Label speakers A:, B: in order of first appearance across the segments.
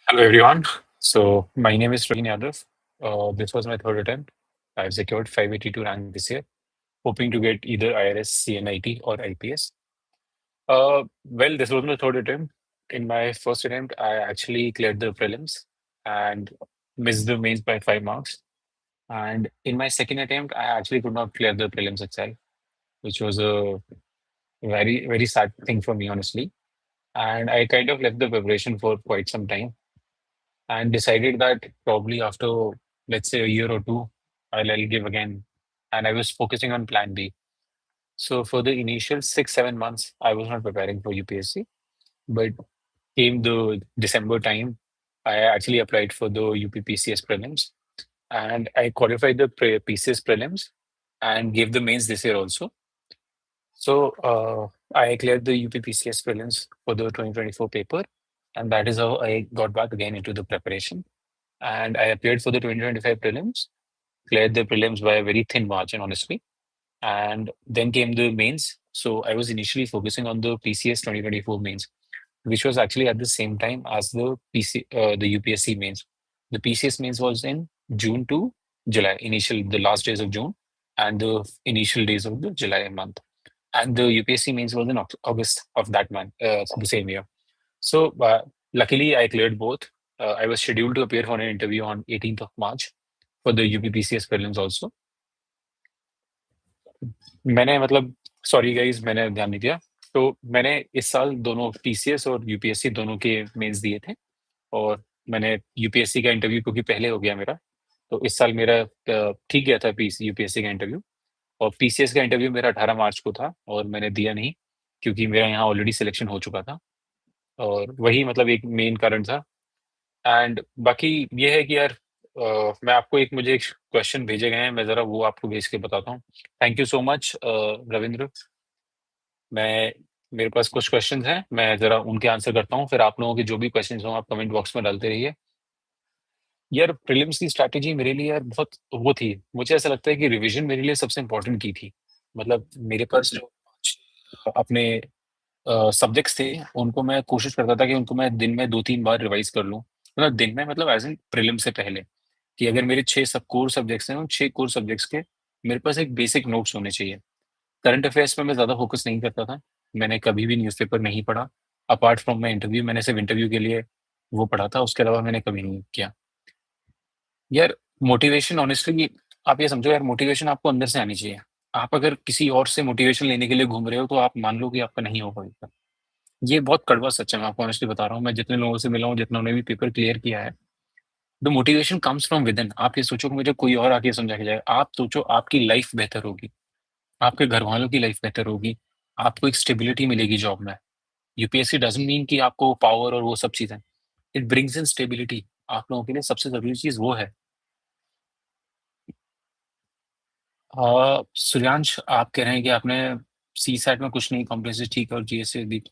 A: Hello, everyone. So, my name is Ravin Yadav. This was my third attempt. I've secured 582 rank this year, hoping to get either IRS, CNIT, or IPS. This was my third attempt. In my first attempt, I actually cleared the prelims and missed the mains by 5 marks. And in my second attempt, I actually could not clear the prelims itself, which was a very, very sad thing for me, honestly. And I kind of left the preparation for quite some time and decided that probably after, let's say, a year or two, I'll give again. And I was focusing on plan B. So for the initial 6, 7 months, I was not preparing for UPSC, but came the December time, I actually applied for the UPPCS prelims and I qualified the PCS prelims and gave the mains this year also. So I cleared the UPPCS prelims for the 2024 paper, and that is how I got back again into the preparation. And I appeared for the 2025 prelims, cleared the prelims by a very thin margin, honestly. And then came the mains. So I was initially focusing on the PCS 2024 mains, which was actually at the same time as the UPSC mains. The PCS mains was in June to July, the last days of June, and the initial days of the July month. And the UPSC mains was in August of that month, the same year. So luckily, I cleared both. I was scheduled to appear for an interview on 18th of March for the UPPCS prelims also. मैंने मतलब sorry guys मैंने ध्यान नहीं दिया। तो मैंने इस साल दोनों पीसीएस और यूपीएससी दोनों के मेंस दिए थे और मैंने यूपीएससी का इंटरव्यू क्योंकि पहले हो गया मेरा, तो इस साल मेरा ठीक गया था यूपीएससी का इंटरव्यू और पीसीएस का इंटरव्यू मेरा 18 मार्च को था और मैंने दिया नहीं क्योंकि मेरा यहाँ ऑलरेडी सिलेक्शन हो चुका था और वही मतलब एक मेन कारण था। एंड बाकी ये है कि यार मैं आपको मुझे एक क्वेश्चन भेजे गए हैं, मैं ज़रा वो आपको भेज के बताता हूँ। Thank you so much Ravindra. मैं मेरे पास कुछ क्वेश्चंस हैं, मैं ज़रा उनके आंसर करता हूँ, फिर आप लोगों के जो भी क्वेश्चंस हों आप कमेंट बॉक्स में डालते रहिए। यार प्रीलिम्स की स्ट्रैटेजी मेरे लिए यार बहुत वो थी, मुझे ऐसा लगता है कि रिवीजन मेरे लिए सबसे इम्पोर्टेंट की थी। मतलब मेरे पास जो 5 अपने सब्जेक्ट्स थे, उनको मैं कोशिश करता था कि उनको मैं दिन में 2-3 बार रिवाइज़ कर लूँ। मतलब दिन में मतलब एज़ इन प्रीलिम से पहले, कि अगर मेरे 6 सब कोर सब्जेक्ट्स हैं, उन 6 कोर सब्जेक्ट्स के मेरे पास एक बेसिक नोट्स होने चाहिए। करंट अफेयर्स में मैं ज़्यादा फ़ोकस नहीं करता था। मैंने कभी भी न्यूज़पेपर नहीं पढ़ा। अपार्ट फ्रॉम माय इंटरव्यू मैंने सिर्फ़ इंटरव्यू के लिए वो पढ़ा था, उसके अलावा मैंने कभी नहीं किया। यार मोटिवेशन ऑनेस्टली आप ये समझो यार मोटिवेशन आपको अंदर से आनी चाहिए। आप अगर किसी और से मोटिवेशन लेने के लिए घूम रहे हो, तो आप मान लो कि आपका नहीं हो पाएगा। ये बहुत कड़वा सच है, मैं आपको ऑनेस्टली बता रहा हूँ। मैं जितने लोगों से मिला हूँ, जितनों ने भी पेपर क्लियर किया है, the motivation comes from within. आप ये सोचो कि मुझे कोई और आके समझा के जाएगा। आप सोचो आपकी लाइफ़ बेहतर होगी, आपके घरवालों की लाइफ़ बेहतर होगी, आपको एक स्टेबिलिटी मिलेगी जॉब में। यूपीएससी डज़न्ट मीन कि आपको पावर और वो सब चीज़ें। It brings in stability. आप लोगों के लिए सबसे ज़रूरी चीज़ वो है। सूर्यांश आप कह रहे हैं कि आपने सीसैट में कुछ नहीं कॉम्प्रिहेंसिव ठीक है और जीएस भी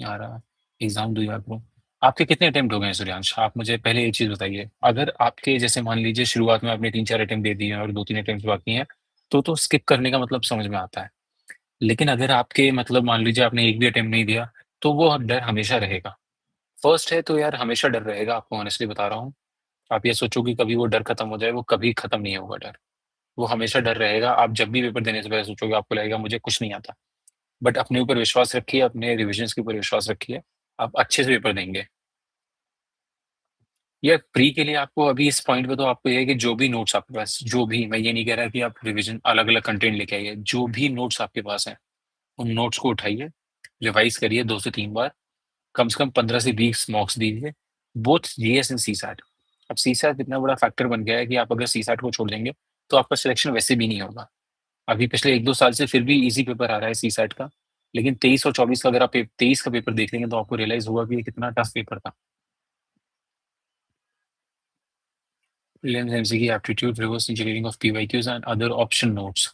A: आ रहा एग्ज़ाम दिया आपको। आपके कितने अटेम्प्ट हो गए हैं सूर्यांश? आप मुझे पहले एक चीज़ बताइए। अगर आपके जैसे मान लीजिए शुरुआत में आपने 3-4 अटेम्प्ट दे दिए हैं और 2-3 अटेम्प्ट्स बाकी हैं, तो स्किप करने का मतलब समझ में आता है। लेकिन अगर आपके मतलब मान लीजिए आपने एक भी अटेम्प्ट नहीं दिया, तो वो डर हमेशा रहेगा। फर्स्ट है तो यार हमेशा डर रहेगा, आपको ऑनेस्टली बता रहा हूँ। आप ये सोचो कि कभी वो डर खत्म हो जाए, वो कभी खत्म नहीं होगा डर। वो हमेशा डर रहेगा। आप जब भी पेपर देने से पहले सोचोगे, आपको लगेगा मुझे कुछ नहीं आता। बट अपने ऊपर विश्वास रखिए, अपने रिविजन्स के ऊपर विश्वास रखिए, आप अच्छे से पेपर देंगे। या प्री के लिए आपको अभी इस पॉइंट पे तो आपको ये है कि जो भी नोट्स आपके पास, जो भी, मैं ये नहीं कह रहा कि आप रिविजन अलग-अलग कंटेंट लेके आइए, जो भी नोट्स आपके पास हैं, उन नोट्स को उठाइए, रिवाइज़ करिए 2 से 3 बार, कम से कम 15 से 20 मॉक्स दीजिए, बोथ जीएस एंड सीसैट। अब सीसैट इतना बड़ा फैक्टर बन गया है कि आप अगर सीसैट को छोड़ देंगे, तो आपका सिलेक्शन वैसे भी नहीं होगा। अभी पिछले 1-2 साल से फिर भी ईज़ी पेपर आ रहा है सीसैट का, लेकिन 23 और 24 का अगर आप 23 का पेपर देख लेंगे, तो आपको रियलाइज़ होगा कि ये कितना टफ पेपर था। Prelims MCQ aptitude reverse engineering of PYQs and other option notes.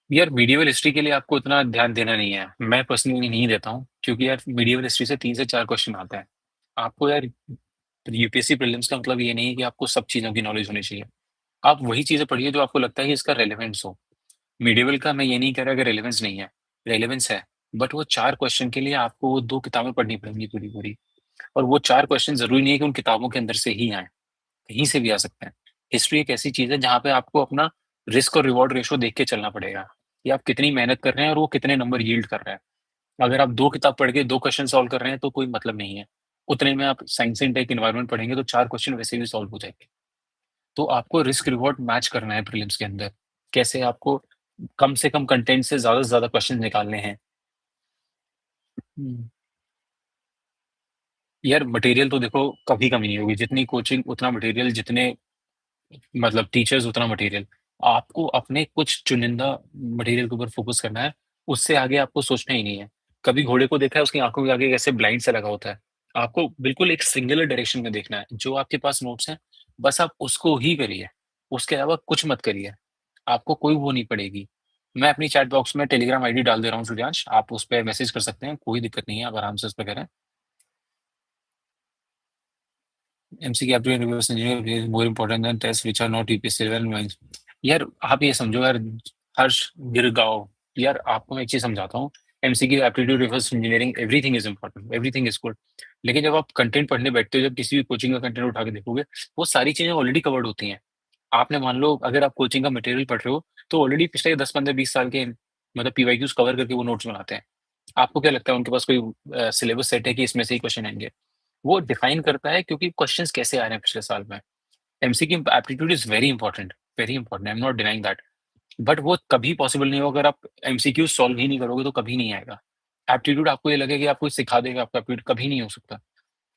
A: यार मीडिएवल हिस्ट्री के लिए आपको इतना ध्यान देना नहीं है। मैं पर्सनली नहीं देता हूँ क्योंकि यार मीडिएवल हिस्ट्री से 3 से 4 क्वेश्चन आता है। आपको यार यूपीएससी प्रीलिम्स का मतलब ये नहीं है कि आपको सब चीज़ों की नॉलेज होनी चाहिए। आप वही चीज़ें पढ़िए जो आपको लगता है कि इसका रेलेवेंस हो। मीडिएवल का मैं ये नहीं कह रहा कि रेलेवेंस नहीं है, रेलेवेंस है। बट वो 4 क्वेश्चन के लिए आपको वो 2 किताबें पढ़नी पड़ेंगी पूरी-पूरी। और वो 4 क्वेश्चन ज़रूरी नहीं है कि उन किताबों के अंदर से ही आएँ, कहीं से भी आ सकते हैं। हिस्ट्री एक ऐसी चीज़ है जहाँ पे आपको अपना रिस्क और रिवॉर्ड रेशियो देख के चलना पड़ेगा, कि आप कितनी मेहनत कर रहे हैं और वो कितने नंबर यील्ड कर रहा है। अगर आप 2 किताब पढ़ के 2 क्वेश्चन सॉल्व कर रहे हैं तो कोई मतलब नहीं है। उतने में आप साइंस एंड टेक एनवायरनमेंट पढ़ेंगे तो 4 क्वेश्चन वैसे भी सॉल्व हो जाएँगे। तो आपको रिस्क रिवॉर्ड मैच करना है प्रीलिम्स के अंदर। कैसे आपको कम से कम कंटेंट से ज़्यादा क्वेश्चन निकालने हैं। हुँ। यार मटेरियल तो देखो कभी कमी नहीं होगी, जितनी कोचिंग उतना मटेरियल, जितने मतलब टीचर्स उतना मटेरियल। आपको अपने कुछ चुनिंदा मटेरियल के ऊपर फ़ोकस करना है, उससे आगे आपको सोचना ही नहीं है। कभी घोड़े को देखा है उसकी आँखों के आगे कैसे ब्लाइंड सा लगा होता है। आपको बिल्कुल एक सिंगुलर डायरेक्शन में देखना है। जो आपके पास नोट्स हैं, बस आप उसको ही करिए। उसके अलावा कुछ मत करिए। आपको कोई वो नहीं पड़ेगी। मैं अपनी चैट बॉक्स में टेलीग्राम आईडी डाल दे रहा हूँ सूर्यांश, आप उस पे मैसेज कर सकते हैं, कोई दिक्कत नहीं है, आप आराम से उस पे करें। MCQ aptitude reverse engineering is more important than test which are not UPSC level. यार आप ये समझो यार, हर्ष गिरगांव, यार आपको मैं एक चीज समझाता हूँ। MCQ aptitude reverse engineering everything is important, everything is good. लेकिन जब आप कंटेंट पढ़ने बैठते हो, जब किसी भी कोचिंग का कंटेंट उठा के देखोगे, वो सारी चीजें ऑलरेडी कवर्ड होती हैं। आपने मान लो अगर आप कोचिंग का मटेरियल पढ़ रहे हो, तो ऑलरेडी पिछले 10 15 20 साल के मतलब पीवाईक्यूज कवर करके वो नोट्स बनाते हैं। आपको क्या लगता है उनके पास कोई सिलेबस सेट है कि इसमें से ही क्वेश्चन आएंगे? वो डिफाइन करता है क्योंकि क्वेश्चंस कैसे आ रहे हैं पिछले साल में। MCQ aptitude is very important, I am not denying that. But वो कभी पॉसिबल नहीं होगा अगर आप एमसीक्यू सॉल्व ही नहीं करोगे, तो कभी नहीं आएगा। एप्टीट्यूड आपको ये लगे कि आपको सिखा देगा, आपका एप्टीट्यूड कभी नहीं हो सकता।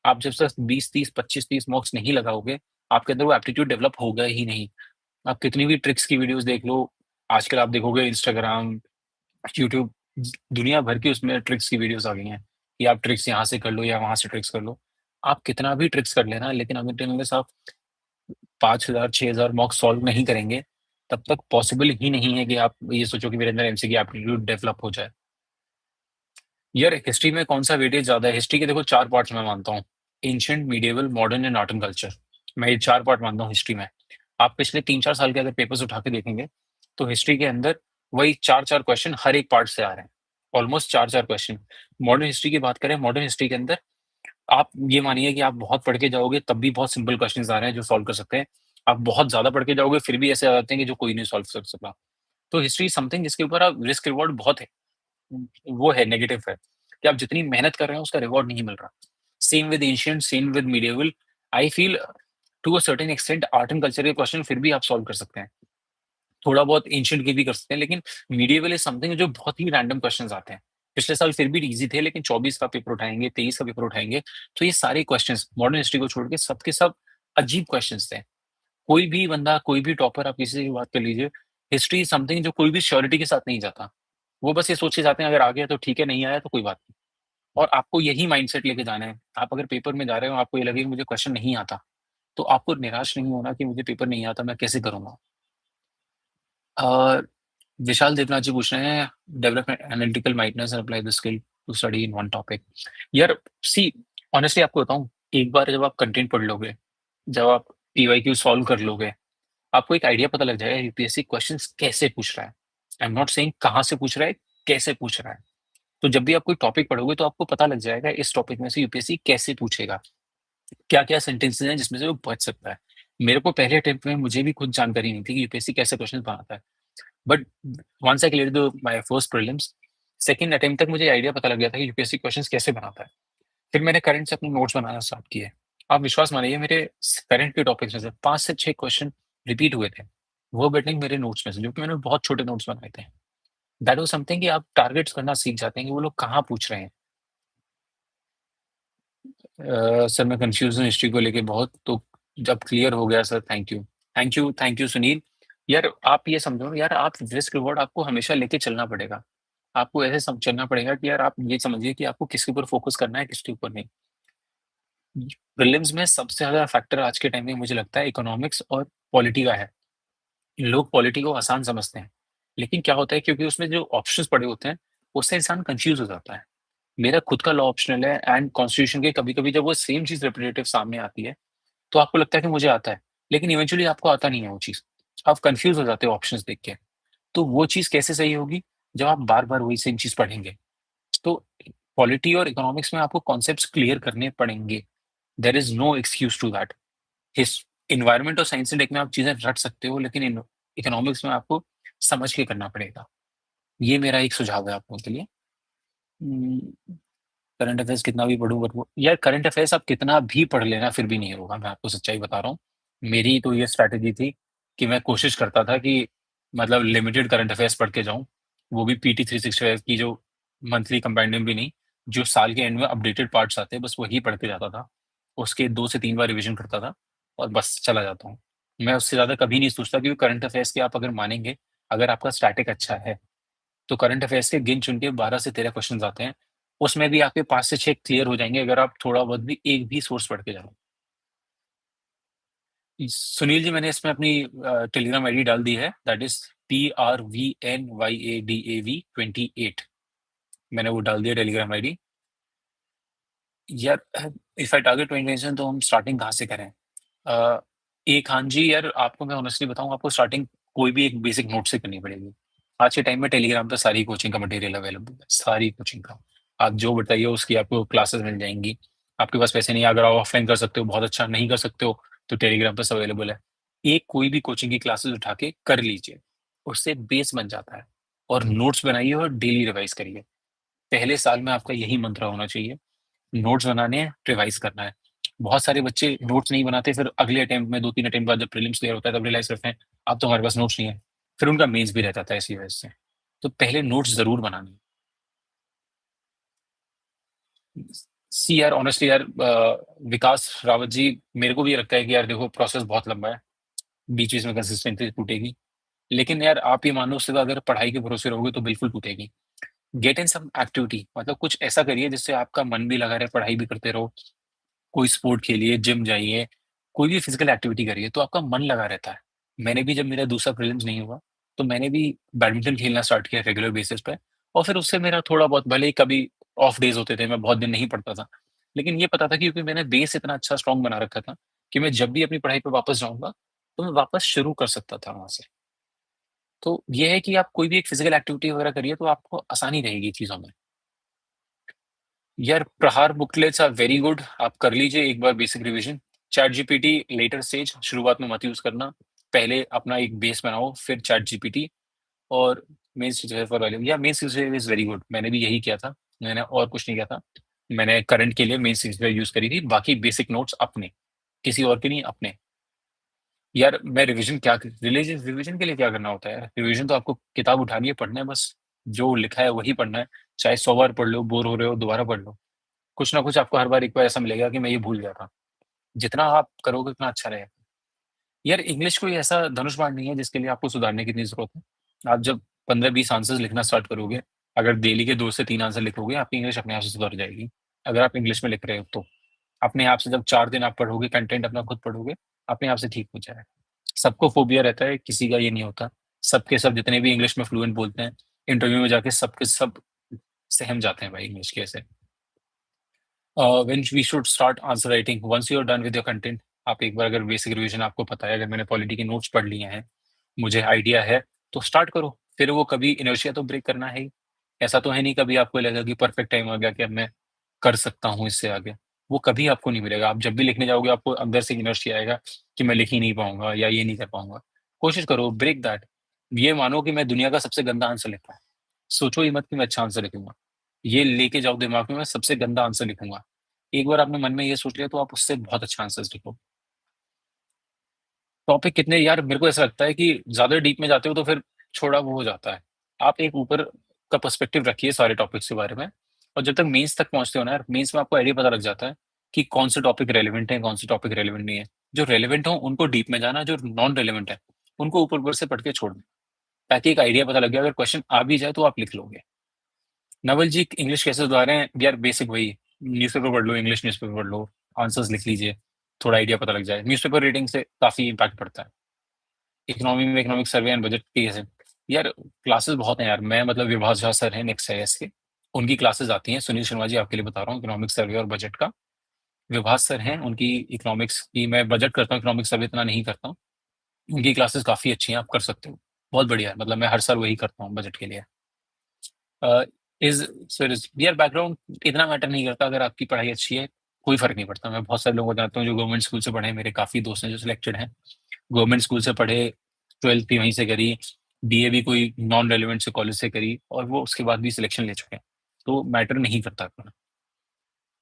A: आप जब तक 20 30 25 30 मार्क्स नहीं लगाओगे, आपके अंदर वो एप्टीट्यूड डेवलप होगा ही नहीं। आप कितनी भी ट्रिक्स की वीडियोस देख लो, आजकल आप देखोगे इंस्टाग्राम, यूट्यूब, दुनिया भर की उसमें ट्रिक्स की वीडियोस आ गई हैं कि आप ट्रिक्स यहाँ से कर लो या वहाँ से ट्रिक्स कर लो। आप कितना भी ट्रिक्स कर लेना, लेकिन अगर अनलेस आप 5000 6000 मॉक सॉल्व नहीं करेंगे, तब तक पॉसिबल ही नहीं है कि आप ये सोचो कि मेरे अंदर एमसीक्यू एप्टीट्यूड डेवलप हो जाए। यार हिस्ट्री में कौन-सा वेटेज ज़्यादा है? हिस्ट्री के देखो 4 पार्ट्स मैं मानता हूँ। Ancient, medieval, modern and art and culture. मैं ये 4 पार्ट मानता हूँ हिस्ट्री में। आप पिछले 3 4 साल के अगर पेपर्स उठा के देखेंगे, तो हिस्ट्री के अंदर वही 4 4 क्वेश्चन हर एक पार्ट से आ रहे हैं। Almost 4 4 question. मॉडर्न हिस्ट्री की बात करें, मॉडर्न हिस्ट्री के अंदर आप ये मानिए कि आप बहुत पढ़ के जाओगे, तब भी बहुत सिंपल क्वेश्चन्स आ रहे हैं जो सॉल्व कर सकते हैं। आप बहुत ज़्यादा पढ़ के जाओगे, फिर भी ऐसे आ जाते हैं कि जो कोई नहीं सॉल्व कर सका। तो हिस्ट्री इज़ समथिंग जिसके ऊपर आप रिस्क रिवॉर्ड बहुत है। वो है, नेगेटिव है, कि आप जितनी मेहनत कर रहे हैं उसका रिवॉर्ड नहीं मिल रहा। Same with ancient, same with medieval. I feel to a certain extent art and culture के क्वेश्चन फिर भी आप सॉल्व कर सकते हैं। थोड़ा बहुत एंशिएंट के भी कर सकते हैं, लेकिन मिडिएवल इज़ समथिंग जो बहुत ही रैंडम क्वेश्चन्स आते हैं। पिछले साल फिर भी ईज़ी थे, लेकिन 24 का पेपर उठाएँगे, 23 का पेपर उठाएँगे, तो ये सारे क्वेश्चन्स मॉडर्न हिस्ट्री को छोड़ के सब के सब अजीब क्वेश्चन्स थे। कोई भी बंदा, कोई भी टॉपर आप किसी से भी बात कर लीजिए, हिस्ट्री इज़ समथिंग जो कोई भी श्योरिटी के साथ नहीं जाता। वो बस ये सोच के जाते हैं अगर आ गया तो ठीक है, नहीं आया तो कोई बात नहीं। और आपको यही माइंडसेट लेके जाना है। आप अगर पेपर में जा रहे हो, आपको ये लगे कि मुझे क्वेश्चन नहीं आता, तो आपको निराश नहीं होना कि मुझे पेपर नहीं आता, मैं कैसे करूँगा? अ, विशाल देवनाथ जी पूछ रहे हैं, develop analytical mindness and apply the skill to study in one topic. यार सी, ऑनेस्टली आपको बताऊँ, एक बार जब आप कंटेंट पढ़ लोगे, जब आप पीवाईक्यू सॉल्व कर लोगे, आपको एक आइडिया पता लग जाएगा यूपीएससी क्वेश्चंस कैसे पूछ रहा है। आई एम नॉट सेइंग कहाँ से पूछ रहा है, कैसे पूछ रहा है। तो जब भी आप कोई टॉपिक पढ़ोगे तो आपको पता लग जाएगा इस टॉपिक में से यूपीएससी कैसे पूछेगा। क्या-क्या सेंटेंसेस हैं जिसमें से वो बच सकता है। मेरे को पहले अटेम्प्ट में मुझे भी खुद जानकारी नहीं थी कि यूपीएससी कैसे क्वेश्चन बनाता है। But once I cleared the my first prelims, second attempt तक मुझे आइडिया पता लग गया था कि यूपीएससी क्वेश्चंस कैसे बनाता है। फिर मैंने करंट से अपने नोट्स बनाना स्टार्ट किए। आप विश्वास मानिए, मेरे करंट के टॉपिक्स में से 5 से 6 क्वेश्चन रिपीट हुए थे। वर्बेटिम मेरे नोट्स में से, जो कि मैंने बहुत छोटे नोट्स बनाए थे। दैट वाज़ समथिंग कि आप टारगेट्स करना सीख जाते हैं कि वो लोग कहाँ पूछ रहे हैं। सर मैं कन्फ्यूज़ हूँ हिस्ट्री को लेके बहुत, तो जब क्लियर हो गया sir, thank you. Thank you Sunil. यार आप ये समझो, यार आप रिस्क रिवॉर्ड आपको हमेशा लेके चलना पड़ेगा। आपको ऐसे सम चलना पड़ेगा कि यार आप ये समझिए कि आपको किसके ऊपर फ़ोकस करना है, किसके ऊपर नहीं। प्रीलिम्स में सबसे ज़्यादा फैक्टर आज के टाइम में मुझे लगता है इकोनॉमिक्स और पॉलिटी का है। लोग पॉलिटी को आसान समझते हैं, लेकिन क्या होता है क्योंकि उसमें जो ऑप्शंस पड़े होते हैं, उससे इंसान कन्फ्यूज़ हो जाता है। मेरा खुद का लॉ ऑप्शनल है एंड कॉन्स्टिट्यूशन के कभी-कभी जब वो सेम चीज़ रिपिटेटिव सामने आती है, तो आपको लगता है कि मुझे आता है, लेकिन इवेंचुअली आपको आता नहीं है वो चीज़। आप कन्फ्यूज़ हो जाते हो ऑप्शंस देख के। तो वो चीज़ कैसे सही होगी? जब आप बार-बार वही सेम चीज़ पढ़ेंगे। तो पॉलिटी और इकोनॉमिक्स में आपको कॉन्सेप्ट्स क्लियर करने पड़ेंगे। There is no excuse to that. His environment और साइंस से देखना आप चीज़ें रट सकते हो, लेकिन इकोनॉमिक्स में आपको समझ के करना पड़ेगा। ये मेरा एक सुझाव है आप लोगों के लिए। उम, करंट अफेयर्स कितना भी पढ़ूँ बट वो यार करंट अफेयर्स आप कितना भी पढ़ लेना फिर भी नहीं होगा, मैं आपको सच्चाई बता रहा हूँ। मेरी तो ये स्ट्रैटेजी थी कि मैं कोशिश करता था कि मतलब लिमिटेड करंट अफेयर्स पढ़ के जाऊँ, वो भी पीटी 365 की जो मंथली कंपेंडियम भी नहीं, जो साल के एंड में अपडेटेड पार्ट्स आते हैं, बस वही पढ़ के जाता था। उसके 2 से 3 बार रिवीजन करता था और बस चला जाता हूँ। मैं उससे ज़्यादा कभी नहीं सोचता क्योंकि करंट अफेयर्स के आप अगर मानेंगे, अगर आपका स्टैटिक अच्छा है, तो करंट अफेयर्स के गिन चुन के 12 से 13 क्वेश्चन्स आते हैं। उसमें भी आपके 5 से 6 क्लियर हो जाएँगे अगर आप थोड़ा बहुत भी एक भी सोर्स पढ़ के जाओ। सुनील जी मैंने इसमें अपनी टेलीग्राम आईडी डाल दी है दैट इज़ PRVNYADAV 28 मैंने वो डाल दिया टेलीग्राम आईडी। यार इफ आई टारगेट 20 तो हम स्टार्टिंग कहाँ से करें? अ, एक हाँ जी, यार आपको मैं ऑनेस्टली बताऊँ आपको स्टार्टिंग कोई भी एक बेसिक नोट से करनी पड़ेगी। आज के टाइम में टेलीग्राम पे सारी कोचिंग का मटेरियल अवेलेबल है, सारी कोचिंग का। आप जो बताइए उसकी आपको क्लासेस मिल जाएँगी। आपके पास पैसे नहीं है अगर आप ऑफलाइन कर सकते हो बहुत अच्छा, नहीं कर सकते हो तो टेलीग्राम पे सब अवेलेबल है। एक कोई भी कोचिंग की क्लासेस उठा के कर लीजिए, उससे बेस बन जाता है और नोट्स बनाइए और डेली रिवाइज़ करिए। पहले साल में आपका यही मंत्र होना चाहिए। नोट्स बनाने हैं, रिवाइज़ करना है। बहुत सारे बच्चे नोट्स नहीं बनाते, फिर अगले अटेम्प्ट में 2-3 अटेम्प्ट बाद जब प्रीलिम्स क्लियर होता है, तब रियलाइज़ करते हैं, अब तो हमारे पास नोट्स नहीं है। फिर उनका मेंस भी रह जाता है इसी वजह से। तो पहले नोट्स ज़रूर बनाने हैं। सी यार ऑनेस्टली यार विकास रावत जी, मेरे को भी ये लगता है कि यार देखो प्रोसेस बहुत लंबा है, बीच-बीच में कंसिस्टेंसी टूटेगी। लेकिन यार आप ये मानो उससे अगर पढ़ाई के भरोसे रहोगे तो बिल्कुल टूटेगी। गेट इन सम एक्टिविटी मतलब कुछ ऐसा करिए जिससे आपका मन भी लगा रहे, पढ़ाई भी करते रहो। कोई स्पोर्ट खेलिए, जिम जाइए, कोई भी फिज़िकल एक्टिविटी करिए, तो आपका मन लगा रहता है। मैंने भी जब मेरा दूसरा प्रीलिम्स नहीं हुआ, तो मैंने भी बैडमिंटन खेलना स्टार्ट किया रेगुलर बेसिस पे और फिर उससे मेरा थोड़ा बहुत भले ही कभी ऑफ डेज़ होते थे, मैं बहुत दिन नहीं पढ़ता था। लेकिन ये पता था कि क्योंकि मैंने बेस इतना अच्छा स्ट्रॉन्ग बना रखा था, कि मैं जब भी अपनी पढ़ाई पे वापस जाऊँगा, तो मैं वापस शुरू कर सकता था वहाँ से। तो ये है कि आप कोई भी एक फिज़िकल एक्टिविटी वगैरह करिए, तो आपको आसानी रहेगी चीज़ों में। यार प्रहार बुकलेट्स आर वेरी गुड, आप कर लीजिए एक बार basic revision. Chat GPT later stage, शुरुआत में मत यूज़ करना। पहले अपना एक बेस बनाओ, फिर चैट जीपीटी और मेन स्ट्रीम फॉर वैल्यू या main stream is very good. मैंने भी यही किया था, मैंने और कुछ नहीं किया था। मैंने करंट के लिए मेन स्ट्रीम यूज़ करी थी, बाकी बेसिक नोट्स अपने, किसी और के नहीं अपने। यार मैं रिवीजन क्या रिलीजियस रिवीजन के लिए क्या करना होता है यार? रिवीजन तो आपको किताब उठानी है, पढ़ना है बस, जो लिखा है वही पढ़ना है। चाहे 100 बार पढ़ लो, बोर हो रहे हो दोबारा पढ़ लो। कुछ ना कुछ आपको हर बार एक बार ऐसा मिलेगा कि मैं ये भूल गया था। जितना आप करोगे उतना अच्छा रहेगा। यार इंग्लिश कोई ऐसा धनुष बाण नहीं है जिसके लिए आपको सुधारने की इतनी ज़रूरत है। आप जब 15-20 आंसर्स लिखना स्टार्ट करोगे, अगर डेली के 2 से 3 आंसर लिखोगे, आपकी इंग्लिश अपने आप से सुधर जाएगी। अगर आप इंग्लिश में लिख रहे हो तो। अपने आप से जब 4 दिन आप पढ़ोगे, कंटेंट अपना खुद पढ़ोगे, अपने आप से ठीक हो जाएगा। सबको फ़ोबिया रहता है, किसी का ये नहीं होता। सब के सब जितने भी इंग्लिश में फ्लुएंट बोलते हैं, इंटरव्यू में जाके सब के सब सहम जाते हैं भाई इंग्लिश के ऐसे। When we should start answer writing once you are done with your content. आप एक बार अगर बेसिक रिवीजन आपको पता है, अगर मैंने पॉलिटी के नोट्स पढ़ लिए हैं, मुझे आइडिया है, तो स्टार्ट करो। फिर वो कभी इनर्शिया तो ब्रेक करना है ही। ऐसा तो है नहीं कभी आपको लगेगा कि परफेक्ट टाइम आ गया कि अब मैं कर सकता हूँ इससे आगे। वो कभी आपको नहीं मिलेगा। आप जब भी लिखने जाओगे आपको अंदर से इनर्शिया आएगा कि मैं लिख ही नहीं पाऊँगा या ये नहीं कर पाऊँगा। कोशिश करो ब्रेक दैट। ये मानो कि मैं दुनिया का सबसे गंदा आंसर लिख रहा हूँ। सोचो ही मत कि मैं अच्छा आंसर लिखूँगा। ये लेके जाओ दिमाग में मैं सबसे गंदा आंसर लिखूँगा। एक बार आपने मन में ये सोच लिया तो आप उससे बहुत अच्छा आंसर्स लिखो। टॉपिक कितने यार मेरे को ऐसा लगता है कि ज़्यादा डीप में जाते हो तो फिर थोड़ा वो हो जाता है। आप एक ऊपर का पर्सपेक्टिव रखिए सारे टॉपिक्स के बारे में और जब तक मेंस तक पहुँचते हो ना यार, मेंस में आपको आइडिया पता लग जाता है कि कौन से टॉपिक रेलेवेंट है, कौन से टॉपिक रेलेवेंट नहीं है। जो रेलेवेंट हो उनको डीप में जाना, जो नॉन रेलेवेंट है, उनको ऊपर-ऊपर से पढ़ के छोड़ दें। ताकि एक आइडिया पता लग गया अगर क्वेश्चन आ भी जाए तो आप लिख लोगे। नवल जी इंग्लिश कैसे सुधारें? यार बेसिक वही न्यूज़पेपर पढ़ लो, इंग्लिश न्यूज़पेपर पढ़ लो, आंसर्स लिख लीजिए, थोड़ा आइडिया पता लग जाए। न्यूज़पेपर रीडिंग से काफ़ी इम्पैक्ट पड़ता है। इकोनॉमी में इकोनॉमिक सर्वे एंड बजट की कैसे यार क्लासेस बहुत हैं यार। मैं मतलब विभास झा सर हैं नेक्स्ट आईएएस के, उनकी क्लासेस आती हैं। सुनील शर्मा जी आपके लिए बता रहा हूँ इकोनॉमिक सर्वे और बजट का। विभास सर हैं, उनकी इकोनॉमिक्स की मैं बजट करता हूँ, इकोनॉमिक सर्वे इतना नहीं करता हूँ। उनकी क्लासेस काफ़ी अच्छी हैं, आप कर सकते हो। बहुत बढ़िया है, मतलब मैं हर साल वही करता हूँ बजट के लिए। इज़ सर इज़ यार बैकग्राउंड इतना मैटर नहीं करता अगर आपकी पढ़ाई अच्छी है, कोई फ़र्क नहीं पड़ता। मैं बहुत सारे लोगों को जानता हूँ जो गवर्नमेंट स्कूल से पढ़े हैं, मेरे काफ़ी दोस्त हैं जो सिलेक्टेड हैं। गवर्नमेंट स्कूल से पढ़े, 12th भी वहीं से करी, बीए भी कोई नॉन रेलेवेंट से कॉलेज से करी और वो उसके बाद भी सिलेक्शन ले चुके हैं। तो मैटर नहीं करता इतना।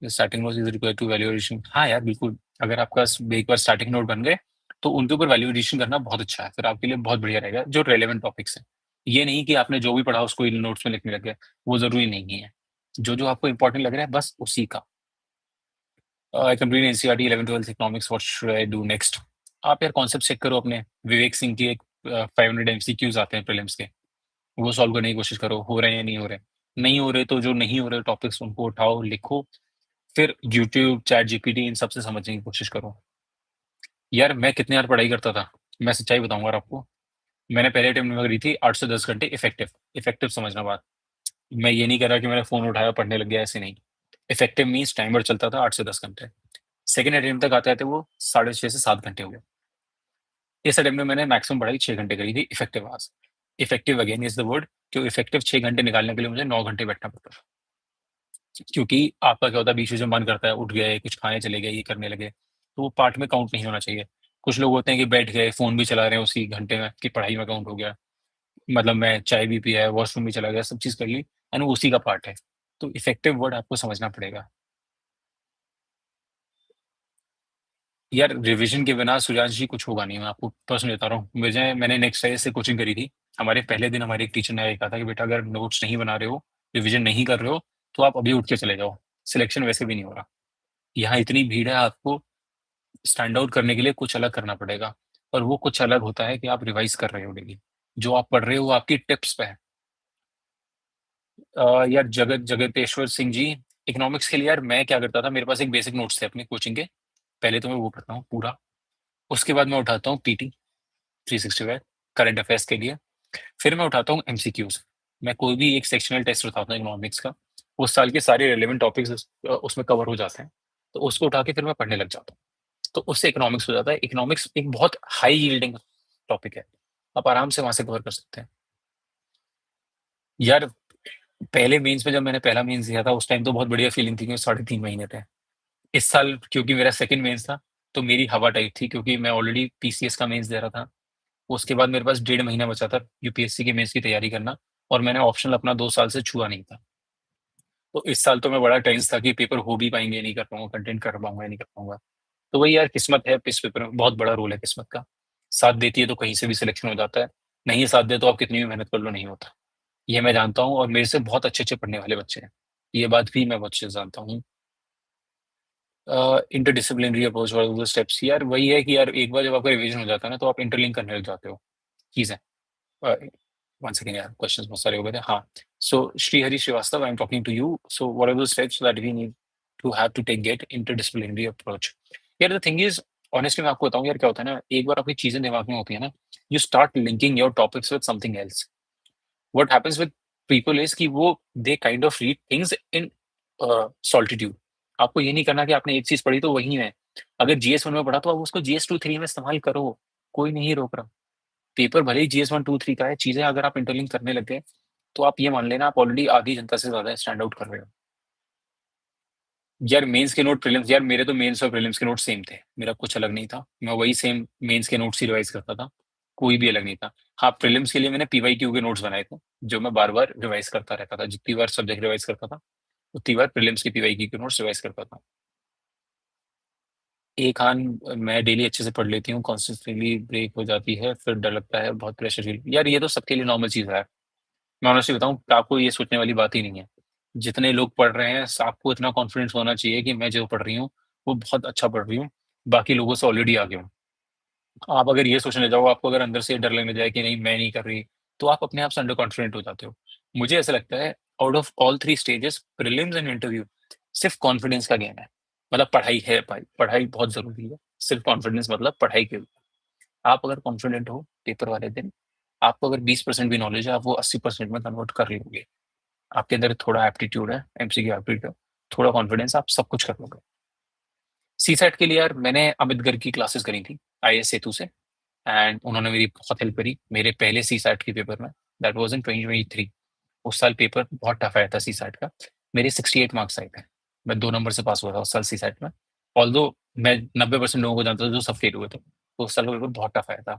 A: Starting notes is required to valuation. हाँ यार, बिल्कुल। अगर आपका एक बार स्टार्टिंग नोट बन गए, तो उनके ऊपर वैल्यूएशन करना बहुत अच्छा है। फिर आपके लिए बहुत बढ़िया रहेगा, जो रेलेवेंट टॉपिक्स हैं। ये नहीं कि आपने जो भी पढ़ा उसको इन नोट्स में लिखने लग गए, वो ज़रूरी नहीं है। जो-जो आपको इम्पोर्टेंट लग रहा है, बस उसी का। आई complete NCERT 11th-12th economics, what should I do next? आप यार कॉन्सेप्ट चेक करो अपने। विवेक सिंह की एक 500 एमसीक्यूज़ आते हैं प्रीलिम्स के, वो सॉल्व करने की कोशिश करो, हो रहे हैं या नहीं हो रहे। नहीं हो रहे तो जो नहीं हो रहे टॉपिक्स उनको उठाओ, लिखो, फिर यूट्यूब, चैट जीपीटी इन सब से समझने की कोशिश करो। यार मैं कितनी बार पढ़ाई करता था, मैं सच्चाई बताऊँगा यार आपको। मैंने पहले अटेम्प्ट में करी थी 8 से 10 घंटे इफेक्टिव। इफेक्टिव समझना बात। मैं ये नहीं कह रहा कि मैंने फ़ोन उठाया पढ़ने लग गया, ऐसे नहीं। इफेक्टिव मीन्स टाइमर चलता था 8 से 10 घंटे। सेकंड अटेम्प्ट तक आते-आते वो साढ़े 6 से 7 घंटे हो गए। इस अटेम्प्ट में मैंने मैक्सिमम पढ़ाई 6 घंटे करी थी effective hours. Effective again is the word, जो इफेक्टिव 6 घंटे निकालने के लिए मुझे 9 घंटे बैठना पड़ता था। क्योंकि आपका क्या होता है बीच-बीच में मन करता है, उठ गए, कुछ खाने चले गए, ये करने लगे, तो वो पार्ट में काउंट नहीं होना चाहिए। कुछ लोग होते हैं कि बैठ गए, फ़ोन भी चला रहे हैं उसी घंटे में कि पढ़ाई में काउंट हो गया। मतलब मैं चाय भी पिया है, वॉशरूम भी चला गया, सब चीज़ कर ली एंड वो उसी का पार्ट है। तो इफेक्टिव वर्ड आपको समझना पड़ेगा। यार रिविज़न के बिना सुजान जी कुछ होगा नहीं, मैं आपको पर्सनली बता रहा हूँ। मैंने नेक्स्ट ईयर से कोचिंग करी थी। हमारे पहले दिन हमारे एक टीचर ने ये कहा था कि बेटा अगर नोट्स नहीं बना रहे हो, रिविज़न नहीं कर रहे हो, तो आप अभी उठ के चले जाओ। सिलेक्शन वैसे भी नहीं हो रहा। यहाँ इतनी भीड़ है, आपको स्टैंड आउट करने के लिए कुछ अलग करना पड़ेगा और वो कुछ अलग होता है कि आप रिवाइज़ कर रहे हो डेली। जो आप पढ़ रहे हो वो आपकी टिप्स पे है। यार जगतेश्वर सिंह जी, इकोनॉमिक्स के लिए यार मैं क्या करता था, मेरे पास एक बेसिक नोट्स थे अपने कोचिंग के। पहले तो मैं वो पढ़ता हूँ पूरा, उसके बाद मैं उठाता हूँ पीटी 365 करंट अफेयर्स के लिए, फिर मैं उठाता हूँ एमसीक्यूज़। मैं कोई भी एक सेक्शनल टेस्ट उठाता हूँ इकोनॉमिक्स का, उस साल के सारे रिलेवेंट टॉपिक्स उसमें कवर हो जाते हैं, तो उसको उठा के फिर मैं पढ़ने लग जाता हूँ। तो उससे इकोनॉमिक्स हो जाता है। इकोनॉमिक्स एक बहुत हाई यील्डिंग टॉपिक है, आप आराम से वहाँ से कवर कर सकते हैं। यार पहले मेंस में जब मैंने पहला मेंस दिया था, उस टाइम तो बहुत बढ़िया फीलिंग थी क्योंकि साढ़े 3 महीने थे। इस साल क्योंकि मेरा सेकंड मेंस था, तो मेरी हवा टाइट थी क्योंकि मैं ऑलरेडी पीसीएस का मेंस दे रहा था। उसके बाद मेरे पास डेढ़ महीना बचा था यूपीएससी के मेंस की तैयारी करना और मैंने ऑप्शनल अपना 2 साल से छुआ नहीं था। तो इस साल तो मैं बड़ा टेंस था कि पेपर हो भी पाएँगे, नहीं कर पाऊँगा, कंटेंट कर पाऊँगा या नहीं कर पाऊँगा। तो वही यार किस्मत है, इस पेपर में बहुत बड़ा रोल है किस्मत का। साथ देती है तो कहीं से भी सिलेक्शन हो जाता है, नहीं साथ दे तो आप कितनी भी मेहनत कर लो नहीं होता। ये मैं जानता हूँ और मेरे से बहुत अच्छे-अच्छे पढ़ने वाले बच्चे हैं। ये बात भी मैं बहुत अच्छे से जानता हूँ। इंटरडिसिप्लिनरी अप्रोच वाले वो स्टेप्स यार वही है कि यार एक बार जब आपका रिवीजन हो जाता है ना, तो आप इंटरलिंक करने लग जाते हो चीज़ें। अ, 1 सेकंड यार क्वेश्चंस बहुत सारे हो गए थे। हाँ, so Shrihari Srivastava I am talking to you. So what are the steps that we need to have to take get interdisciplinary approach? यार द थिंग इज़ ऑनेस्टली मैं आपको बताऊँ यार क्या होता है ना, एक बार आपकी चीज़ें दिमाग में होती है ना, you start linking your topics with something else. What happens with people is कि वो they kind of read things in solitude. आपको ये नहीं करना कि आपने एक चीज़ पढ़ी तो वही है। अगर जीएस 1 में पढ़ा तो आप उसको जीएस 2, 3 में इस्तेमाल करो, कोई नहीं रोक रहा। पेपर भले ही जीएस 1, 2, 3 का है, चीज़ें अगर आप इंटरलिंक करने लग गए, तो आप ये मान लेना आप ऑलरेडी आधी जनता से ज़्यादा स्टैंड आउट कर रहे हो। यार मेंस के नोट प्रीलिम्स यार मेरे तो मेंस और प्रीलिम्स के नोट सेम थे। मेरा कुछ अलग नहीं था। मैं वही सेम मेंस के नोट्स ही रिवाइज़ करता था। कोई भी अलग नहीं था। हाँ, प्रीलिम्स के लिए मैंने पीवाईक्यू के नोट्स बनाए थे, जो मैं बार-बार रिवाइज़ करता रहता था। जितनी बार सब्जेक्ट रिवाइज़ करता था, उतनी बार प्रीलिम्स के पीवाईक्यू के नोट्स रिवाइज़ करता था। एक आन मैं डेली अच्छे से पढ़ लेती हूँ, कॉन्स्टेंटली ब्रेक हो जाती है, फिर डर लगता है, बहुत प्रेशर फील यार ये तो सबके लिए नॉर्मल चीज़ है। मैं ऑनेस्टली बताऊँ आपको ये सोचने वाली बात ही नहीं है। जितने लोग पढ़ रहे हैं स आपको इतना कॉन्फिडेंस होना चाहिए कि मैं जो पढ़ रही हूँ, वो बहुत अच्छा पढ़ रही हूँ, बाकी लोगों से ऑलरेडी आगे हूँ। आप अगर ये सोचने जाओ, आपको अगर अंदर से डर लगने जाए कि नहीं मैं नहीं कर रही, तो आप अपने आप से अंडर कॉन्फिडेंट हो जाते हो। मुझे ऐसा लगता है out of all 3 stages prelims and interview सिर्फ कॉन्फिडेंस का गेम है। मतलब पढ़ाई है भाई, पढ़ाई बहुत ज़रूरी है। सिर्फ कॉन्फिडेंस मतलब पढ़ाई के आप अगर कॉन्फिडेंट हो पेपर वाले दिन, आपको अगर 20% भी नॉलेज है, आप वो 80% में कन्वर्ट कर लोगे। आपके अंदर थोड़ा एप्टीट्यूड है, एमसीक्यू एप्टीट्यूड, थोड़ा कॉन्फिडेंस, आप सब कुछ कर लोगे। सीसैट के लिए यार मैंने अमित गर्ग की क्लासेस करी थी, आईएएस सेतु से एंड उन्होंने मेरी बहुत हेल्प करी, मेरे पहले सीसैट के पेपर में, दैट वाज़ इन 2023। उस साल पेपर बहुत टफ आया था सीसैट का। मेरे 68 मार्क्स आए थे। मैं 2 नंबर से पास हुआ था उस साल सीसैट में। ऑल्दो मैं 90% लोगों को जानता था जो सब फेल हुए थे। तो उस साल का पेपर बहुत टफ आया था।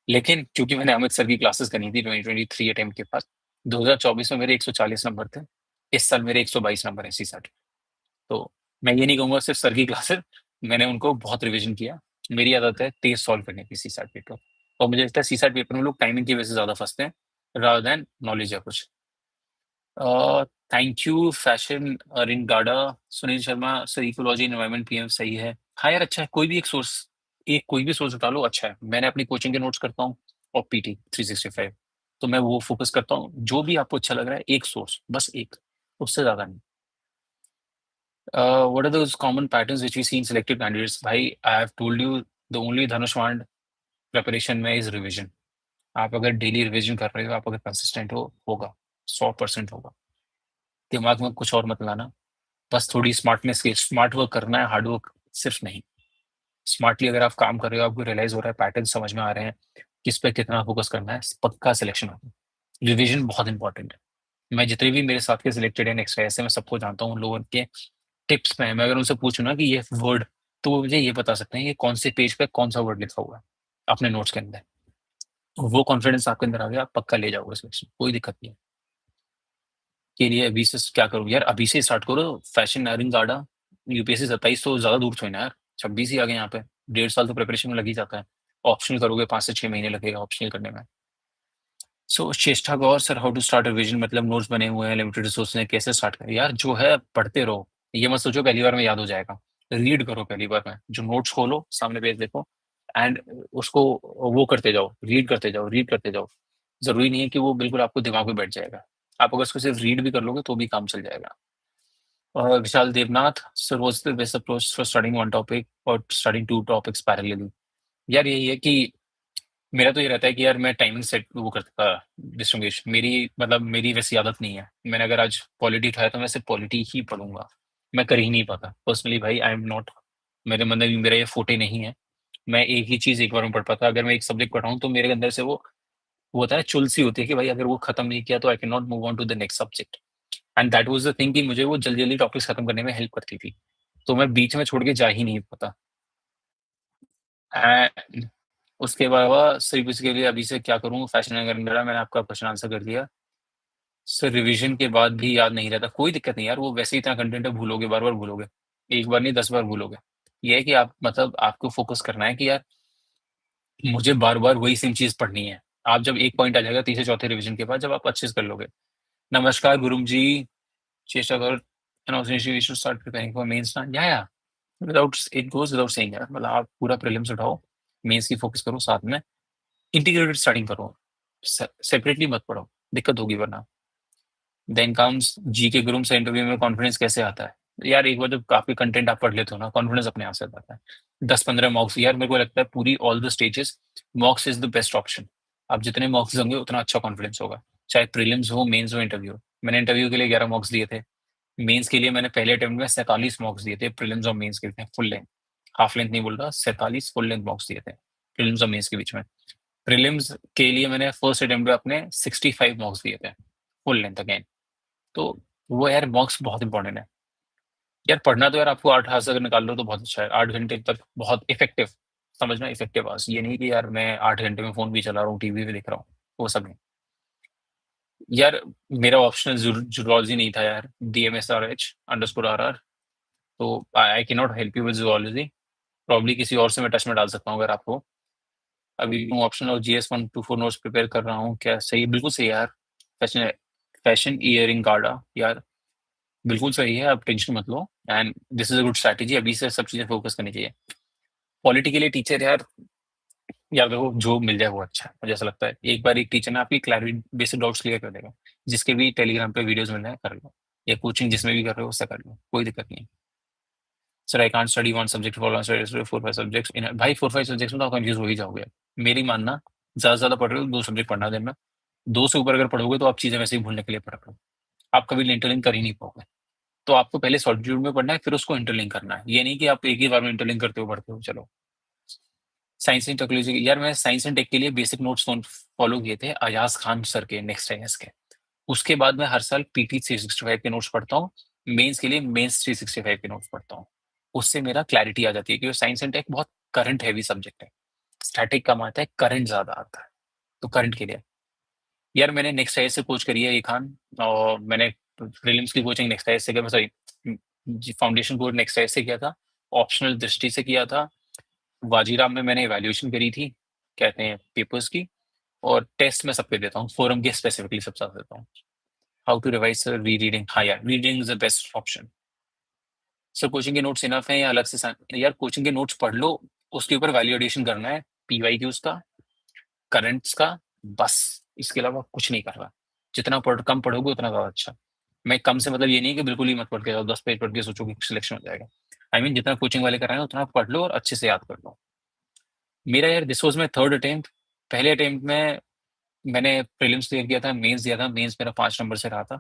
A: लेकिन क्योंकि मैंने अमित सर की क्लासेस करी थी 2023 अटेम्प्ट के बाद, 2024 में मेरे 140 नंबर थे। इस साल मेरे 122 नंबर है सीसैट। तो मैं ये नहीं कहूँगा सिर्फ सर की क्लासेस, मैंने उनको बहुत रिवीजन किया। मेरी आदत है तेज़ सॉल्व करने की सीसैट पेपर। और मुझे लगता है सीसैट पेपर में लोग टाइमिंग की वजह से ज़्यादा फँसते हैं, रादर दैन नॉलेज या कुछ। अ, थैंक यू फैशन अरिन गाडा, Sunil Sharma sir ecology environment PM सही है। हाँ यार, अच्छा है, कोई भी सोर्स उठा लो, अच्छा है। मैंने अपनी कोचिंग के नोट्स करता हूँ और पीटी 365, तो मैं वो फ़ोकस करता हूँ। जो भी आपको अच्छा लग रहा है, एक सोर्स, बस एक, उससे ज़्यादा नहीं। What are those common patterns which we see in selected candidates? भाई, I have told you the only धनुष वांड प्रिपरेशन में इज रिवीजन। आप अगर डेली रिवीजन कर रहे हो, आप अगर कंसिस्टेंट हो, होगा, 100% होगा। दिमाग में कुछ और मत लाना, बस थोड़ी स्मार्टनेस की, स्मार्ट वर्क करना है, हार्ड वर्क सिर्फ नहीं। स्मार्टली अगर आप काम कर रहे हो, आपको रियलाइज हो रहा है, पैटर्न समझ में आ रहे हैं, किस पे कितना फोकस करना है, पक्का सिलेक्शन होगा। रिवीजन बहुत इंपॉर्टेंट है। मैं जितने भी मेरे साथ के सिलेक्टेड हैं नेक्स्ट ईयर से, मैं सबको जानता हूँ, उन लोगों के टिप्स में मैं अगर उनसे पूछूँ ना कि ये वर्ड, तो वो मुझे ये बता सकते हैं कि कौन से पेज पे कौन सा वर्ड लिखा हुआ है अपने नोट्स के अंदर। वो कॉन्फिडेंस आपके अंदर आ गया, आप पक्का ले जाओगे सिलेक्शन, कोई दिक्कत नहीं है। के लिए अभी से क्या करूँ यार, अभी से स्टार्ट करो। फैशन अर्निंग गार्डा यूपीएससी 27 तो ज्यादा दूर थोड़ी ना यार, 26 ही आ गए यहाँ पे। 1.5 साल तो प्रिपरेशन में लग ही जाता है। ऑप्शनल करोगे 5 से 6 महीने लगेगा ऑप्शनल करने में। So Cheshta Gaur sir, how to start revision, मतलब नोट्स बने हुए हैं, लिमिटेड रिसोर्स हैं, कैसे स्टार्ट करें यार? जो है पढ़ते रहो, ये मत सोचो पहली बार में याद हो जाएगा। रीड करो पहली बार में, जो नोट्स खोलो, सामने पेज देखो, एंड उसको वो करते जाओ, रीड करते जाओ, रीड करते जाओ। जरूरी नहीं है कि वो बिल्कुल आपको दिमाग में बैठ जाएगा। आप अगर उसको सिर्फ रीड भी कर लोगे तो भी काम चल जाएगा। और Vishal Devnath sir, what's the best approach for starting one topic और स्टार्टिंग टू टॉपिक्स पैरेलली? यार यही है कि मेरा तो ये रहता है कि यार मैं टाइमिंग सेट वो करता, डिस्टिंग्विश मेरी, मतलब मेरी वैसी आदत नहीं है। मैंने अगर आज पॉलिटी उठाया तो मैं सिर्फ पॉलिटी ही पढ़ूंगा। मैं कर ही नहीं पाता पर्सनली भाई, आई एम नॉट, मेरे मतलब मेरा ये फोटे नहीं है। मैं एक ही चीज एक बार में पढ़ पाता। अगर मैं एक सब्जेक्ट पढ़ाऊँ तो मेरे अंदर से वो होता है, चुल सी होती है कि भाई अगर वो खत्म नहीं किया तो I can not move on to the next subject. And that was the thing कि मुझे वो जल्दी जल्दी टॉपिक्स खत्म करने में हेल्प करती थी। तो मैं बीच में छोड़ के जा ही नहीं पाता। एंड उसके अलावा सिर्फ के लिए अभी से क्या करूँ, फैशन वगैरह, मैंने आपका क्वेश्चन आंसर कर दिया। सर रिवीजन के बाद भी याद नहीं रहता, कोई दिक्कत नहीं यार, वो वैसे ही इतना कंटेंट है, भूलोगे, बार बार भूलोगे। एक बार नहीं 10 बार भूलोगे। ये है कि आप, मतलब आपको फोकस करना है कि यार मुझे बार बार वही सेम चीज पढ़नी है। आप जब एक पॉइंट आ जाएगा तीसरे चौथे रिवीजन के बाद, जब आप अच्छे से कर लोगे। नमस्कार गुरुम जी, चेष्टा कर, we should start preparing for mains ना, या without, it goes without saying यार, मतलब आप पूरा प्रीलिम्स उठाओ, मेंस की फोकस करो, साथ में इंटीग्रेटेड स्टार्टिंग करो, सेपरेटली मत पढ़ो, दिक्कत होगी वरना। देन कम्स जी के गुरुम से इंटरव्यू में कॉन्फिडेंस कैसे आता है? यार एक बार जब काफी कंटेंट आप पढ़ लेते हो ना, कॉन्फिडेंस अपने आप से आता है। 10-15 मॉक्स, यार मेरे को लगता है पूरी all the stages मॉक्स is the best option. आप जितने मॉक्स होंगे उतना अच्छा कॉन्फिडेंस होगा, चाहे प्रीलिम्स हो, मेंस हो, इंटरव्यू हो। मैंने इंटरव्यू के लिए 11 मॉक्स दिए थे। मेंस के लिए मैंने पहले अटेम्प्ट में 47 मॉक्स दिए थे, प्रीलिम्स और मेंस के लिए फुल लेंथ। हाफ लेंथ नहीं बोल रहा, 47 फुल लेंथ मॉक्स दिए थे प्रीलिम्स और मेंस के बीच में। प्रीलिम्स के लिए मैंने फर्स्ट अटेम्प्ट में अपने 65 मॉक्स दिए थे, फुल लेंथ अगेन। तो वो यार मॉक्स बहुत इंपॉर्टेंट है। यार पढ़ना तो यार आपको 8 हाथ से अगर निकाल लो तो बहुत अच्छा है, 8 घंटे तक बहुत इफेक्टिव। समझना इफेक्टिव आवर्स, ये नहीं कि यार मैं 8 घंटे में फोन भी चला रहा हूँ, टीवी भी देख रहा हूँ, वो सब नहीं। यार मेरा ऑप्शनल जूलॉजी नहीं था यार, DMSRH_RR। तो I can not help you with zoology. Probably किसी और से मैं टच में डाल सकता हूँ अगर आपको। अभी मैं ऑप्शनल और GS 124 नोट्स प्रिपेयर कर रहा हूँ, क्या सही? बिल्कुल सही है यार। फैशन फैशन ईयरिंग गार्डा यार, बिल्कुल सही है, आप टेंशन मत लो। And this is a good strategy, अभी से सब चीजें फोकस करनी चाहिए। पॉलिटी के लिए टीचर यार, यार देखो जो मिल जाए वो अच्छा है, मुझे ऐसा लगता है। एक बार एक टीचर ना आपकी क्लैरिटी बेसिक डाउट्स क्लियर कर देगा। जिसके भी टेलीग्राम पे वीडियोस मिल रहे हैं कर लो, या कोचिंग जिसमें भी कर रहे हो उससे कर लो, कोई दिक्कत नहीं है। Sir I can't study one subject for 4-5 subjects in भाई, 4-5 सब्जेक्ट्स में तो आप कंफ्यूज हो ही जाओगे। मेरी मानना, ज्यादा से ज्यादा पढ़ रहे हो 2 सब्जेक्ट पढ़ना दिन में। 2 से ऊपर अगर पढ़ोगे तो आप चीजें वैसे ही भूलने के लिए पढ़ रहे हो, आप कभी इंटरलिंक कर ही नहीं पाओगे। तो आपको पहले सॉलिट्यूड में पढ़ना है, फिर उसको इंटरलिंक करना है। ये नहीं कि आप एक ही बार में इंटरलिंक करते हो पढ़ते हो चलो। साइंस एंड टेक्नोलॉजी, यार मैं साइंस एंड टेक के लिए बेसिक नोट्स फॉलो किए थे अयाज खान सर के, नेक्स्ट आईएएस के। उसके बाद मैं हर साल पीटी 365 के नोट्स पढ़ता हूँ, मेंस के लिए मेंस 365 के नोट्स पढ़ता हूँ। उससे मेरा क्लैरिटी आ जाती है क्योंकि साइंस एंड टेक बहुत करंट हेवी सब्जेक्ट है। स्टैटिक कम आता है, करंट ज़्यादा आता है, तो करंट के लिए। यार मैंने नेक्स्ट आईएएस से कोच करी है इरफान, और मैंने प्रीलिम्स की कोचिंग नेक्स्ट आईएएस से किया, सॉरी जी फाउंडेशन कोर्स नेक्स्ट आईएएस से किया था, ऑप्शनल दृष्टि से किया था, वाजीराम में मैंने इवैल्यूएशन करी थी, कहते हैं पेपर्स की, और टेस्ट मैं सब पे देता हूँ, फोरम के स्पेसिफिकली सब साथ देता हूँ। How to revise sir, reading, हाँ यार reading is the best option. Sir coaching के नोट्स इनफ है या अलग से यार कोचिंग के नोट्स पढ़ लो, उसके ऊपर वैल्यूएशन करना है, पीवाईक्यूज का, करंट्स का, बस इसके अलावा कुछ नहीं करना। जितना कम पढ़ोगे उतना ज्यादा अच्छा। मैं कम से मतलब ये नहीं कि बिल्कुल ही मत पढ़ के जाओ, 10 पेज पढ़ के सोचो कि सिलेक्शन हो जाएगा। आई मीन जितना कोचिंग वाले कर रहे हैं उतना पढ़ लो और अच्छे से याद कर लो। मेरा यार this was my third attempt. पहले अटेम्प्ट में मैंने प्रीलिम्स क्लियर किया था, मेंस दिया था, मेंस मेरा 5 नंबर से रहा था।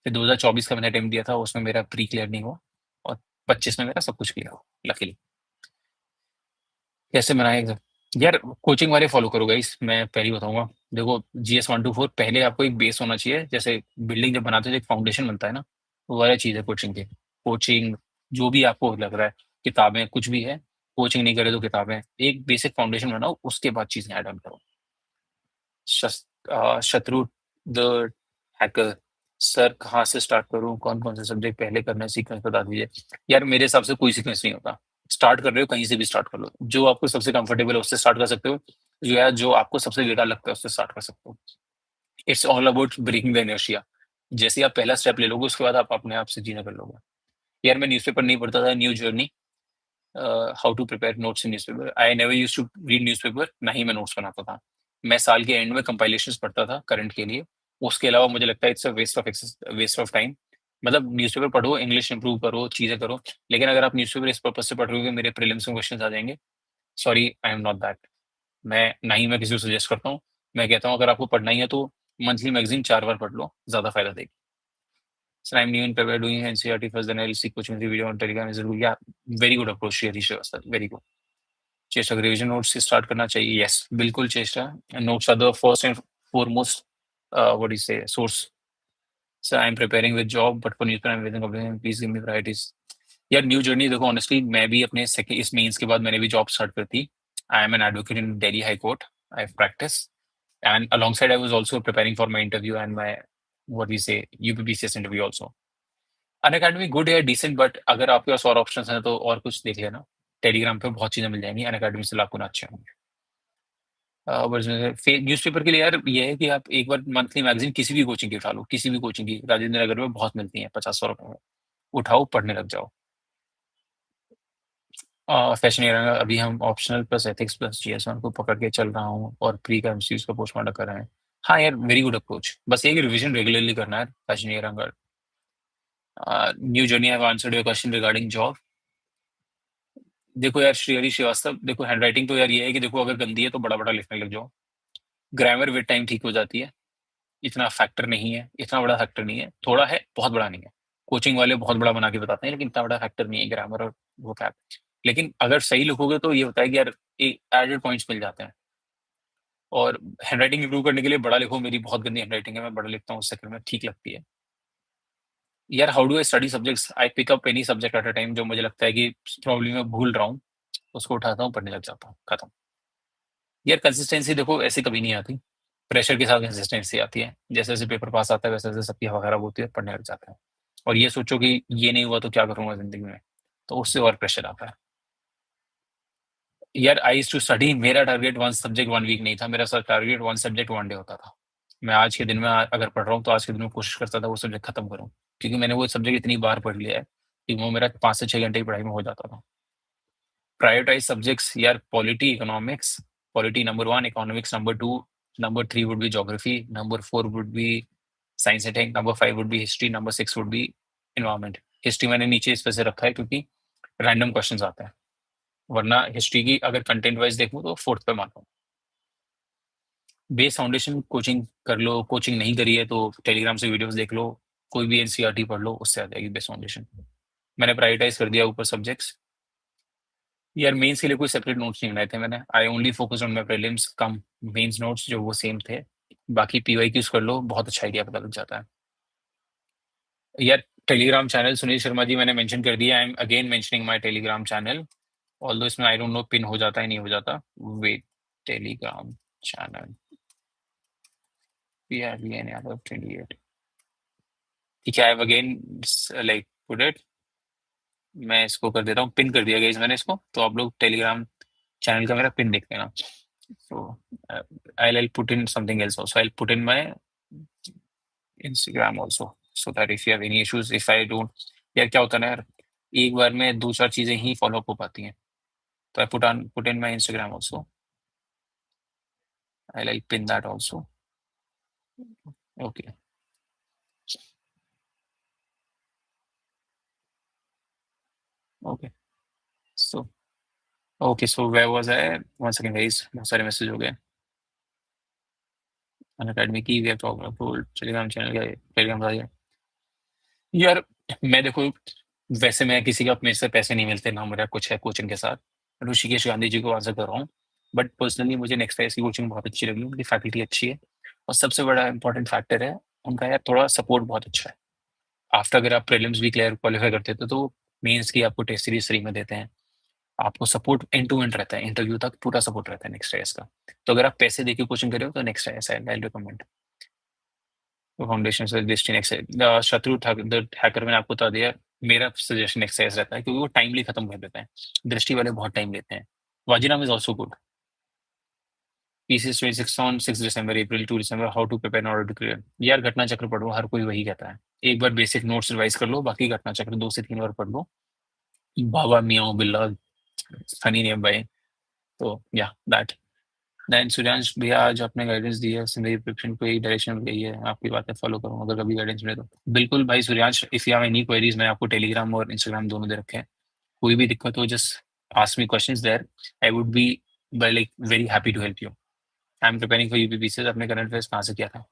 A: फिर 2024 का मैंने अटेम्प्ट दिया था, उसमें मेरा प्री क्लियर नहीं हुआ, और 25 में मेरा सब कुछ क्लियर हुआ लकीली। कैसे बनाए एग्जाम? यार कोचिंग वाले फॉलो करो गाइस, मैं पहले ही बताऊंगा। देखो GS 1 to 4 पहले आपको एक बेस होना चाहिए, जैसे बिल्डिंग जब बनाते हैं तो एक फाउंडेशन बनता है ना, वो वाला चीज़ है कोचिंग के। कोचिंग जो भी आपको लग रहा है, किताबें कुछ भी है, कोचिंग नहीं करे तो किताबें, एक बेसिक फाउंडेशन बनाओ, उसके बाद चीज़ें ऐड ऑन करो। शत्रु द हैकर, सर कहाँ से स्टार्ट करूँ, कौन कौन से सब्जेक्ट पहले करना है, सीक्वेंस बता दीजिए। यार मेरे हिसाब से कोई सीक्वेंस नहीं होता, स्टार्ट कर रहे हो कहीं से भी स्टार्ट कर लो, जो आपको सबसे कंफर्टेबल है उससे स्टार्ट कर सकते हो, जो आपको सबसे बेकार लगता है उससे स्टार्ट कर सकते हो। It's all about breaking the inertia. जैसे ही आप पहला स्टेप ले लोगे उसके बाद आप अपने आप से जीना कर लोगे। यार मैं न्यूज़पेपर नहीं पढ़ता था, new journey, how to prepare notes in newspaper, I never used to read newspaper, ना ही मैं नोट्स बनाता था। मैं साल के एंड में कंपाइलेशंस पढ़ता था करंट के लिए। उसके अलावा मुझे लगता है it's a waste of time. मतलब न्यूज़पेपर पढ़ो, इंग्लिश इंप्रूव करो, चीजें करो, लेकिन अगर आप न्यूज़पेपर इस पर्पज से पढ़ रहे हो कि मेरे प्रीलिम्स में क्वेश्चन आ जाएंगे, sorry I am not that. मैं ना ही मैं किसी को सजेस्ट करता हूँ। मैं कहता हूँ अगर आपको पढ़ना ही है तो मंथली मैगजीन 4 बार पढ़ लो, ज्यादा फायदा देगी। Sir I am new in paper doing NCERT first, then I will seek coaching video on Telegram, is it, या very good approach Shri Srivastava, very good. Cheshta revision notes से स्टार्ट करना चाहिए, यस बिल्कुल Cheshta. Notes are the first and foremost what do you say source. So I'm preparing with job but for newspaper I'm waiting company, please give me varieties. यार new journey देखो, honestly मैं भी अपने second इस mains के बाद मैंने भी जॉब स्टार्ट कर दी। I am an advocate in Delhi high court, I have practice, and alongside I was also preparing for my interview and my what we say UPPCS interview also. Unacademy good है, decent, but अगर आपके पास और options हैं तो और कुछ देख लेना। टेलीग्राम पे बहुत चीजें मिल जाएंगी, अनअकैडमी से लाखों अच्छे होंगे। न्यूज़पेपर के लिए यार ये है कि आप एक बार मंथली मैगजीन किसी भी कोचिंग की उठा लो, किसी भी कोचिंग की, राजेंद्र नगर में बहुत मिलती है, 50-100 रुपए में, उठाओ पढ़ने लग जाओ। फैशन एरा अभी हम optional plus ethics plus GS 1 को पकड़ के चल रहा हूँ, और प्री का एमसीक्यूज का पोस्टमार्टम कर रहे हैं। हाँ यार वेरी गुड अप्रोच, बस एक रिवीजन रेगुलरली करना है फैशन एरा का। New journey have answered your question regarding job. देखो यार श्री श्रीवास्तव, देखो हैंडराइटिंग तो यार ये है कि देखो अगर गंदी है तो बड़ा बड़ा लिखने लग जाओ, ग्रामर विद टाइम ठीक हो जाती है, इतना फैक्टर नहीं है, इतना बड़ा फैक्टर नहीं है, थोड़ा है बहुत बड़ा नहीं है। कोचिंग वाले बहुत बड़ा बना के बताते हैं लेकिन इतना बड़ा फैक्टर नहीं है ग्रामर और वो फैक्ट। लेकिन अगर सही लिखोगे तो ये होता है कि यार एडेड पॉइंट्स मिल जाते हैं। और हैंडराइटिंग इंप्रूव करने के लिए बड़ा लिखो, मेरी बहुत गंदी हैंडराइटिंग है, मैं बड़ा लिखता हूँ उस चक्कर में ठीक लगती है। यार how do I study subjects, I pick up any subject at a time, जो मुझे लगता है कि प्रॉब्लम मैं भूल रहा हूँ उसको उठाता हूँ, पढ़ने लग जाता हूँ, खत्म। यार कंसिस्टेंसी देखो ऐसे कभी नहीं आती, प्रेशर के साथ कंसिस्टेंसी आती है, जैसे जैसे पेपर पास आता है वैसे वैसे सबकी हवा खराब होती है, पढ़ने लग जाते हैं। और ये सोचो कि ये नहीं हुआ तो क्या करूंगा जिंदगी में, तो उससे और प्रेशर आता है। यार आई यूज्ड टू स्टडी, मेरा target one subject one week नहीं था, मेरा sir target one subject one day होता था। मैं आज के दिन में अगर पढ़ रहा हूँ तो आज के दिन में कोशिश करता था वो सब्जेक्ट खत्म करूँ, क्योंकि मैंने वो सब्जेक्ट इतनी बार पढ़ लिया है कि वो मेरा 5 से 6 घंटे की पढ़ाई में हो जाता था। प्रायोरिटाइज सब्जेक्ट्स यार, polity economics, polity number 1, economics number 2, number 3 would be geography, number 4 would be science and tech, number 5 would be history, number 6 would be environment. History मैंने नीचे इस वजह से रखा है क्योंकि रैंडम क्वेश्चंस आते हैं, वरना हिस्ट्री की अगर कंटेंट वाइज देखूं तो फोर्थ पे मानता हूँ। बेस फाउंडेशन कोचिंग कर लो, कोचिंग नहीं करी है तो टेलीग्राम से वीडियोस देख लो, कोई भी एनसीईआरटी पढ़ लो, उससे आ जाएगी बेस फाउंडेशन। मैंने प्रायोरिटाइज कर दिया ऊपर सब्जेक्ट्स। यार मेंस के लिए कोई सेपरेट नोट्स नहीं बनाए थे मैंने, I only focus on my prelims cum mains notes जो वो सेम थे। बाकी पीवाईक्यूज कर लो, बहुत अच्छा आइडिया पता लग जाता है। यार टेलीग्राम चैनल सुनील शर्मा जी मैंने मेंशन कर दिया, I am again mentioning my Telegram channel, although इसमें आई डोंट नो पिन हो जाता है नहीं हो जाता। Wait, telegram channel PRVN Yadav 28, ठीक है, I have again like put it, मैं इसको कर देता हूँ, पिन कर दिया गाइस मैंने इसको, तो आप लोग टेलीग्राम चैनल का मेरा पिन देख लेना। सो I'll put in something else also, I'll put in my Instagram also, so that if you have any issues, if I don't, यार क्या होता है ना यार, एक बार में दो चार चीजें ही फॉलो अप हो पाती हैं, तो I put in my Instagram also, I'll pin that also. Okay. Okay. So okay, so where was I? One second guys, बहुत सारे मैसेज हो गए। अनअकैडमी की वे प्रॉब्लम टेलीग्राम चैनल का टेलीग्राम बताइए। यार मैं देखो, वैसे मैं किसी का मेरे से पैसे नहीं मिलते, ना मेरा कुछ है कोचिंग के साथ, ऋषिकेश गांधी जी को आंसर कर रहा हूँ, बट पर्सनली मुझे नेक्स्ट की कोचिंग बहुत अच्छी लगी, उनकी फैकल्टी अच्छी है, और सबसे बड़ा इंपॉर्टेंट फैक्टर है उनका यार थोड़ा सपोर्ट बहुत अच्छा है। आफ्टर अगर आप प्रीलिम्स भी क्वालिफाई करते थे तो मेंस की आपको टेस्ट सीरीज फ्री में देते हैं, आपको सपोर्ट एंड टू एंड रहता है, इंटरव्यू तक पूरा सपोर्ट रहता है नेक्स्ट ईयर्स का। तो अगर आप पैसे देके कोचिंग कर रहे हो तो next year I recommend foundation से दृष्टि नेक्स्ट शत्रु हैकर मैंने आपको बता दिया, मेरा सजेशन एक्सरसाइज रहता है क्योंकि वो टाइमली खत्म कर देते हैं, दृष्टि वाले बहुत टाइम लेते हैं। Vajiram is also good. PCS 26 on 6 December April 2 December, how to prepare in order to clear. यार घटना चक्र पढ़ो, हर कोई वही कहता है, एक बार बेसिक नोट्स रिवाइज कर लो, बाकी घटना चक्र 2 से 3 बार पढ़ लो। बाबा मियाँ बिल्ला, फनी नेम भाई। तो या दैट देन सूर्यांश भैया, आज आपने गाइडेंस दी है, मेरी प्रिपरेशन को एक डायरेक्शन में गई है, आपकी बातें फॉलो करूँ अगर कभी गाइडेंस मिले तो। बिल्कुल भाई Suryansh, if you have any queries, मैंने आपको टेलीग्राम और इंस्टाग्राम दोनों दे रखे हैं, कोई भी दिक्कत हो just ask me questions there, I would be like very happy to help you. I am preparing for UPPCS. अपने करंट अफेयर्स कहाँ से किया था?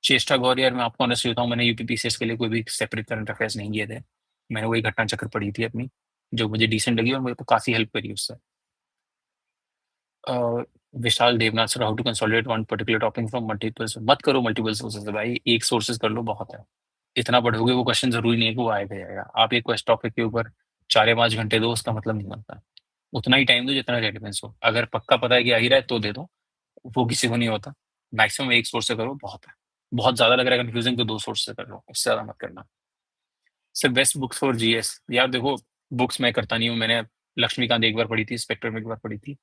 A: चेष्टा गौर, यार मैं आपको ऑनेस्ट बताऊँ, मैंने यूपीपीसीएस के लिए कोई भी सेपरेट करंट अफेयर्स नहीं किए थे, मैंने वही घटना चक्र पढ़ी थी अपनी, जो मुझे डिसेंट लगी और मुझे तो काफी हेल्प करी उससे। Vishal Devnath sir, how to consolidate one particular topic from multiple, मत करो मल्टीपल सोर्सेज भाई, एक सोर्सेज कर लो बहुत है। इतना पढ़ोगे वो क्वेश्चन जरूरी नहीं है कि वो आएगा जाएगा, आप एक क्वेश्चन टॉपिक के ऊपर 4 या 5 घंटे दो, उसका मतलब नहीं बनता। उतना ही टाइम दो जितना रेलिवेंस हो, अगर पक्का पता है कि आ ही रहा है तो दे दो, वो किसी को नहीं होता। मैक्सिमम एक सोर्स से करो बहुत है, बहुत ज्यादा लग रहा है कंफ्यूजिंग तो 2 सोर्स से कर लो, उससे ज्यादा मत करना। Sir best books for GS, यार देखो बुक्स मैं करता नहीं हूँ, मैंने लक्ष्मीकांत एक बार पढ़ी थी, स्पेक्ट्रम एक बार पढ़ी थी,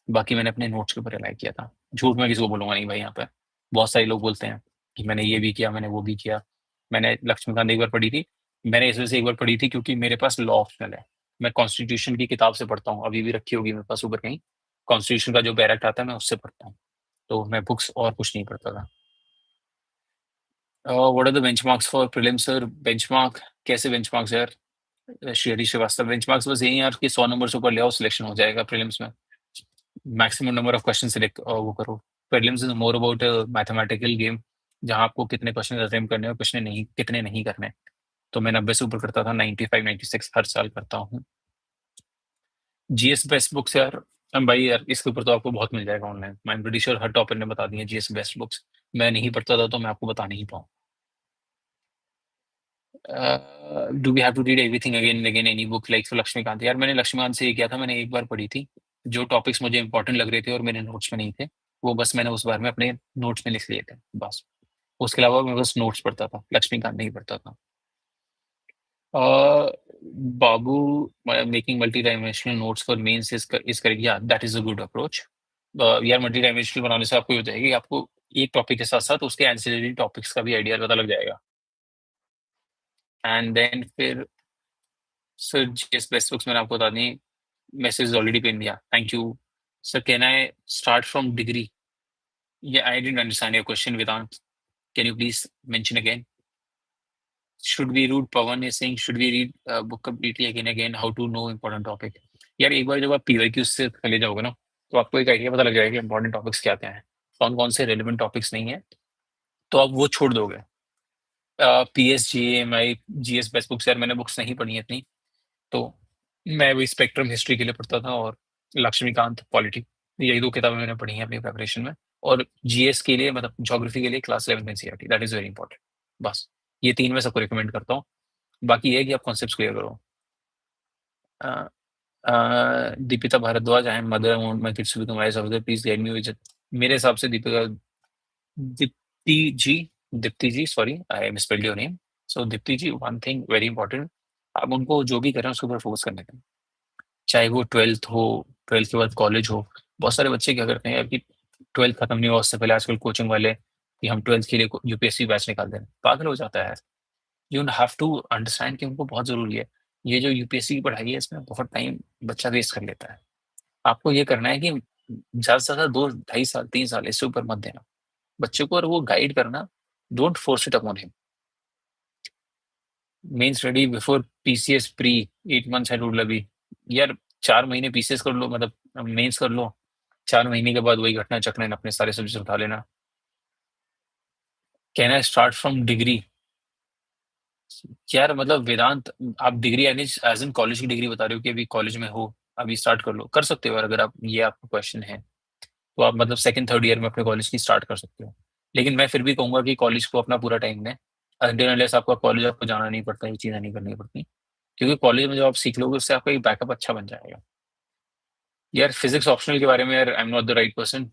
A: बाकी मैंने अपने नोट्स के ऊपर अप्लाई किया था। झूठ मैं किसी को बोलूंगा नहीं भाई, यहाँ पे बहुत सारे लोग बोलते हैं कि मैंने ये भी किया मैंने वो भी किया। मैंने लक्ष्मीकांत एक बार पढ़ी थी, मैंने इस वजह से एक बार पढ़ी थी क्योंकि मेरे पास लॉ ऑप्शनल है, मैं कॉन्स्टिट्यूशन की किताब से पढ़ता हूँ, अभी भी रखी होगी मेरे पास ऊपर कहीं, कॉन्स्टिट्यूशन का जो बैरक्ट आता है मैं उससे पढ़ता हूँ, तो मैं बुक्स और कुछ नहीं पढ़ता था। What are the benchmarks for prelim sir? Benchmark कैसे बेंचमार्क्स यार? श्री श्रीवास्तव, बेंचमार्क्स बस यही यार कि 100 नंबर से ऊपर ले आओ, सिलेक्शन हो जाएगा प्रीलिम्स में, maximum number of question select वो करो। Prelims is more about mathematical game, जहाँ आपको कितने क्वेश्चन अटेम्प्ट करने हैं और कितने नहीं करने। तो मैं 90 से ऊपर करता था, 95 96 हर साल करता हूँ। जीएस बेस्ट बुक्स यार, भाई यार इसके ऊपर तो आपको बहुत मिल जाएगा ऑनलाइन, मैं am pretty sure her topper ने बता दिया जीएस बेस्ट बुक्स, मैं नहीं पढ़ता था तो मैं आपको बता नहीं पाऊँ। Do we have to read everything again and again any book like Laxmikanth? यार मैंने लक्ष्मीकांत से ये किया था, मैंने एक बार पढ़ी थी, जो टॉपिक्स मुझे इंपॉर्टेंट लग रहे थे और मेरे नोट्स में नहीं थे, वो बस मैंने उस बार में अपने नोट्स में लिख लिए थे बस, उसके अलावा मैं बस नोट्स पढ़ता था, लक्ष्मीकांत नहीं पढ़ता था। Uh, Babu, making multi dimensional notes for mains is correct, या that is a good approach. यार मल्टी डायमेंशनल बनाने से आपको ये हो जाएगी, आपको एक टॉपिक के साथ साथ उसके एंसिलरी टॉपिक्स का भी आइडिया पता लग जाएगा। एंड देन फिर सर जीएस बेस्ट बुक्स मैंने आपको बता दी, मैसेज ऑलरेडी पिन दिया, thank you. Sir can I start from degree? Yeah, I didn't understand your question, Vedant. Can you please mention again? Should we read? Pawan is saying, should we read book completely again again? How to know important topic? यार एक बार जब आप PYQ से चले जाओगे ना, तो आपको एक आइडिया पता लग जाएगा कि इंपॉर्टेंट टॉपिक्स क्या क्या हैं, कौन कौन से रेलिवेंट टॉपिक्स नहीं है, तो आप वो छोड़ दोगे। PS GMI GS best books, यार मैंने बुक्स नहीं पढ़ी है इतनी, तो मैं वही स्पेक्ट्रम हिस्ट्री के लिए पढ़ता था और लक्ष्मीकांत पॉलिटी, यही 2 किताबें मैंने पढ़ी हैं अपनी प्रिपरेशन में। और जीएस के लिए मतलब ज्योग्राफी के लिए class 11 NCERT, that is very important. बस ये तीन मैं सबको रिकमेंड करता हूँ। बाकी ये है कि आप कॉन्सेप्ट क्लियर करो। Deepika Bhardwaj, I am mother, I want my kids to become IAS officer, please guide me with. मेरे हिसाब से Deepika, Deepti ji, Deepti ji, sorry I misspelled your name. So Deepti ji, one thing very important, आप उनको जो भी करें उसके ऊपर फोकस करने का, चाहे वो ट्वेल्थ हो, ट्वेल्थ के बाद कॉलेज हो। बहुत सारे बच्चे क्या करते हैं यार कि ट्वेल्थ खत्म नहीं हुआ उससे पहले आजकल कोचिंग वाले कि हम ट्वेल्थ के लिए यूपीएससी बैच निकाल दें, पागल हो जाता है। यू हैव टू अंडरस्टैंड कि उनको बहुत जरूरी है। ये जो यूपीएससी की पढ़ाई है इसमें बहुत टाइम बच्चा वेस्ट कर लेता है। आपको ये करना है कि ज्यादा से ज्यादा 2 ढाई साल 3 साल इससे ऊपर मत देना बच्चे को, और वो गाइड करना। Don't force it upon him. Main study before PCS pre 8 months है रूल अभी। यार 4 महीने पीसीएस कर लो, मतलब मेंस कर लो, 4 महीने के बाद वही घटना चक्र अपने सारे सब्जेक्ट उठा लेना। Can I start from degree? यार मतलब वेदांत, आप डिग्री यानी एज इन कॉलेज की डिग्री बता रहे हो कि अभी कॉलेज में हो, अभी स्टार्ट कर लो, कर सकते हो यार, अगर आप ये आपका क्वेश्चन है तो आप मतलब सेकंड थर्ड ईयर में अपने कॉलेज की स्टार्ट कर सकते हो। लेकिन मैं फिर भी कहूंगा कि कॉलेज को अपना पूरा टाइम दें, अनटिल अनलेस आपका कॉलेज आपको जाना नहीं पड़ता, ये चीज़ें नहीं करनी पड़ती। क्योंकि कॉलेज में जो आप सीख लोगे उससे आपका एक बैकअप अच्छा बन जाएगा। यार फिजिक्स ऑप्शनल के बारे में यार I am not the right person,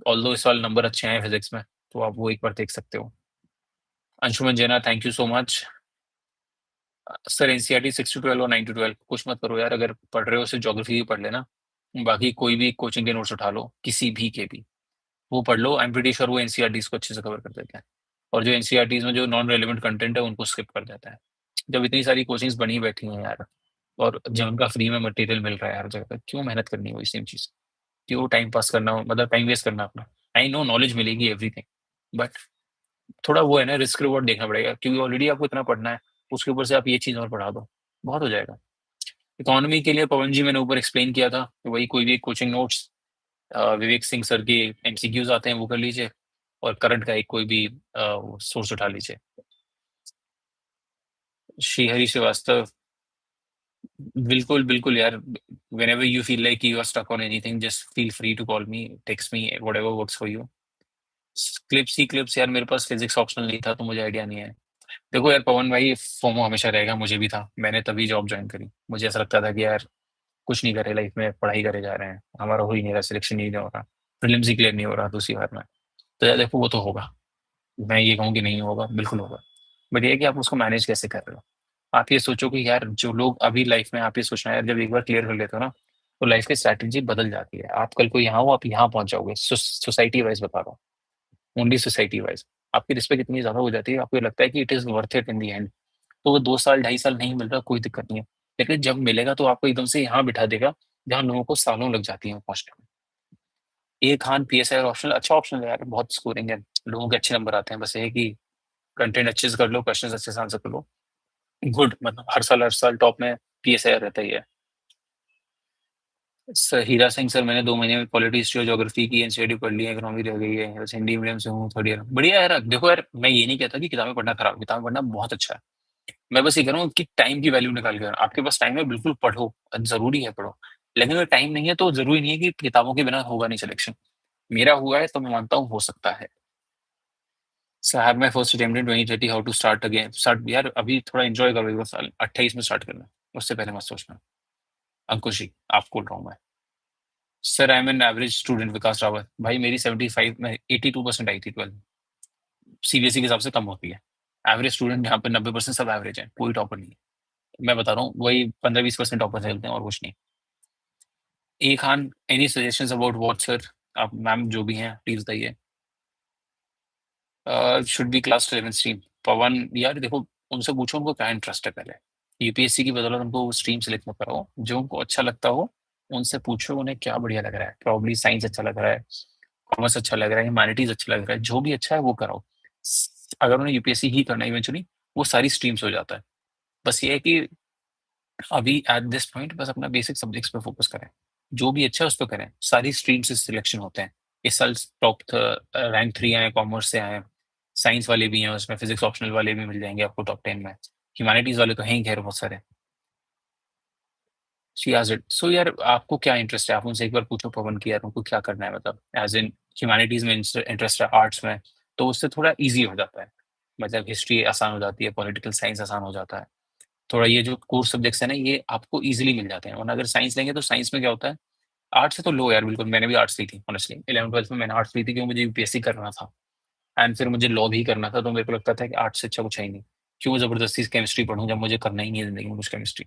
A: although इस साल नंबर अच्छे आए फिजिक्स में, तो आप वो एक बार देख सकते हो। अंशुमन जैना, thank you so much. Sir NCERT 6 to 12 और 9 to 12 कुछ मत करो यार, अगर पढ़ रहे हो सिर्फ ज्योग्राफी ही पढ़ लेना। बाकी कोई भी कोचिंग के नोट्स उठा लो, किसी भी के भी, वो पढ़ लो। आई एम प्रीटी श्योर वो एनसीईआरटीज को अच्छे से कवर कर देते हैं। और जो एनसीईआरटीज में जो नॉन रेलेवेंट कंटेंट है उनको स्किप कर देता है। जब इतनी सारी कोचिंग्स बनी बैठी हैं यार, और जब उनका फ्री में मटेरियल मिल रहा है हर जगह पे, क्यों मेहनत करनी हो सेम चीज? क्यों टाइम पास करना हो, मतलब टाइम वेस्ट करना अपना? आई नो नॉलेज मिलेगी एवरीथिंग, बट थोड़ा वो है ना, रिस्क रिवॉर्ड देखना पड़ेगा, क्योंकि ऑलरेडी आपको इतना पढ़ना है, उसके ऊपर से आप ये चीज और पढ़ा दो, बहुत हो जाएगा। इकोनॉमी के लिए पवन जी मैंने ऊपर एक्सप्लेन किया था, तो वही कोई भी coaching notes, Vivek Singh sir के एमसीक्यूज आते हैं वो कर लीजिए, और करंट का एक कोई भी सोर्स उठा लीजिए। श्रीहरि श्रीवास्तव, बिल्कुल बिल्कुल यार, whenever you feel like you are stuck on anything, just feel free to call me, text me, whatever works for you। Clips he clips यार, मेरे पास फिजिक्स ऑप्शनल नहीं था तो मुझे आइडिया नहीं है। देखो यार पवन भाई, फोमो हमेशा रहेगा, मुझे भी था, मैंने तभी जॉब ज्वाइन करी, मुझे ऐसा लगता था कि यार कुछ नहीं करे लाइफ में, पढ़ाई करे जा रहे हैं, हमारा हो ही नहीं रहा, सिलेक्शन ही नहीं हो रहा, प्रीलिम्स ही क्लियर नहीं हो रहा दूसरी बार में। तो यार देखो वो तो होगा, मैं ये कहूँ कि नहीं होगा, बिल्कुल होगा। बट ये है कि आप उसको मैनेज कैसे कर रहे हो। आप ये सोचो कि यार जो लोग अभी लाइफ में, आप ये सोचना यार, जब एक बार क्लियर कर लेते हो ना, तो लाइफ की स्ट्रैटेजी बदल जाती है। आप कल को यहाँ हो, आप यहाँ पहुंच जाओगे, सोसाइटी वाइज बता रहा हूँ, ओनली सोसाइटी वाइज। आपकी रिस्पेक्ट इतनी ज्यादा हो जाती है, आपको ये लगता है कि it is worth it in the and. तो वो 2 साल 2.5 साल नहीं मिल रहा, कोई दिक्कत नहीं है, लेकिन जब मिलेगा तो आपको एकदम से यहाँ बिठा देगा जहाँ लोगों को सालों लग जाती है पहुंचने में। ए खान पीएसआई ऑप्शनल, अच्छा ऑप्शनल है यार, बहुत स्कोरिंग है, लोगों के अच्छे नंबर आते हैं, बस ये है कि कंटेंट अच्छे से कर लो, क्वेश्चन अच्छे से आंसर कर लो, गुड, मतलब हर साल टॉप में पीएसआई रहता ही है। सर हीरा सिंह सर, मैंने 2 महीने में पॉलिटी हिस्ट्री और ज्योग्राफी की एनसीईआरटी पढ़ ली है, इकोनॉमी रह गई है, बस हिंदी मीडियम से हूँ, थर्ड ईयर। बढ़िया यार, देखो यार मैं ये नहीं कहता कि किताबें पढ़ना खराब, किताबें पढ़ना बहुत अच्छा है। मैं बस ये कह रहा हूँ कि टाइम की वैल्यू निकाल कर, आपके पास टाइम है बिल्कुल पढ़ो, जरूरी है पढ़ो। लेकिन अगर टाइम नहीं है तो जरूरी नहीं है कि किताबों के बिना होगा नहीं सिलेक्शन। मेरा हुआ है तो मैं मानता हूँ हो सकता है। Sir have my first attempt in 2030, how to start again? Start यार अभी थोड़ा एंजॉय करो, एक बार साल 28 में स्टार्ट करना, उससे पहले मत सोचना। अंकुश जी आपको बोल रहा हूँ मैं। Sir I am an average student, Vikas Rawat भाई, मेरी 75 में 82% आई थी 12। सीबीएसई के हिसाब से कम होती है। एवरेज स्टूडेंट यहाँ पे 90% सब एवरेज है, कोई टॉपर नहीं है। मैं बता रहा हूँ, वही 15-20% टॉपर चलते हैं और कुछ नहीं। A Khan, any suggestions about what sir? आप मैम जो भी हैं प्लीज बताइए। Should be class 11 stream. Pawan यार देखो, उनसे पूछो उनको क्या इंटरेस्ट है पहले। यूपीएससी की बदौलत उनको स्ट्रीम सेलेक्ट मत कराओ, जो उनको अच्छा लगता हो उनसे पूछो उन्हें क्या बढ़िया लग रहा है, प्रॉब्ली साइंस अच्छा लग रहा है, कॉमर्स अच्छा लग रहा है, ह्यूमैनिटीज अच्छा लग रहा है, जो भी अच्छा है वो कराओ। अगर उन्हें यूपीएससी ही करना है इवेंचुअली, वो सारी स्ट्रीम्स हो जाता है। बस ये है कि अभी एट दिस पॉइंट बस अपना बेसिक सब्जेक्ट्स पे फोकस करें, जो भी अच्छा है उस पर करें, सारी स्ट्रीम से सिलेक्शन होते हैं। इस साल टॉप रैंक 3 आए, कॉमर्स से आए, साइंस वाले भी हैं उसमें, फिजिक्स ऑप्शनल वाले भी मिल जाएंगे आपको टॉप 10 में, ह्यूमैनिटीज वाले तो हैं ही खैर बहुत सारे। She has it. सो यार आपको क्या इंटरेस्ट है? आप उनसे एक बार पूछो पवन कि यार उनको क्या करना है, मतलब एज़ इन ह्यूमैनिटीज़ में इंटरेस्ट है, आर्ट्स में, तो उससे थोड़ा ईज़ी हो जाता है। मतलब हिस्ट्री आसान हो जाती है, पॉलिटिकल साइंस आसान हो जाता है। थोड़ा ये जो कोर सब्जेक्ट्स हैं ना, ये आपको ईज़िली मिल जाते हैं, वरना अगर साइंस लेंगे तो साइंस में क्या होता है, आर्ट्स से तो लो यार बिल्कुल, मैंने भी आर्ट्स ली थी ऑनेस्टली, 11th-12th में मैंने आर्ट्स ली थी क्योंकि मुझे यूपीएससी करना था एंड फिर मुझे लॉ भी करना था, तो मेरे को लगता था कि आर्ट्स से अच्छा कुछ है ही नहीं। क्यों ज़बरदस्ती से केमिस्ट्री पढूँ जब मुझे करना ही नहीं है ज़िंदगी में कुछ केमिस्ट्री।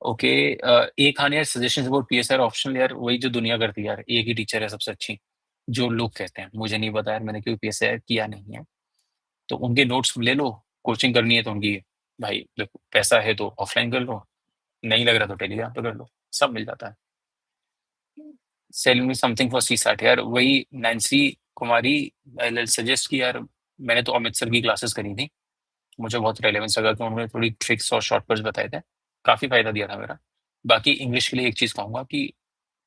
A: ओके। एक हाँ यार, सजेशंस अबाउट पीएसआर ऑप्शनल यार, वही जो दुनिया करती है यार, एक ही टीचर है सबसे अच्छी, जो लोग कहते हैं। मुझे नहीं पता यार, मैंने क्यों पीएसआर किया नहीं है। तो उनके नोट्स ले लो, कोचिंग करनी है तो उनकी, भाई देखो पैसा है तो ऑफलाइन कर लो, नहीं लग रहा तो टेलीग्राम पे कर लो, सब मिल जाता है। Cell me something for CSAT यार, वही नैन्सी कुमारी, आई सजेस्ट की यार, मैंने तो अमित सर की क्लासेस करी थी, मुझे बहुत रेलेवेंस लगा कि उन्होंने थोड़ी ट्रिक्स और शॉर्टकट्स बताए थे, काफ़ी फ़ायदा दिया था मेरा। बाकी इंग्लिश के लिए एक चीज़ कहूँगा कि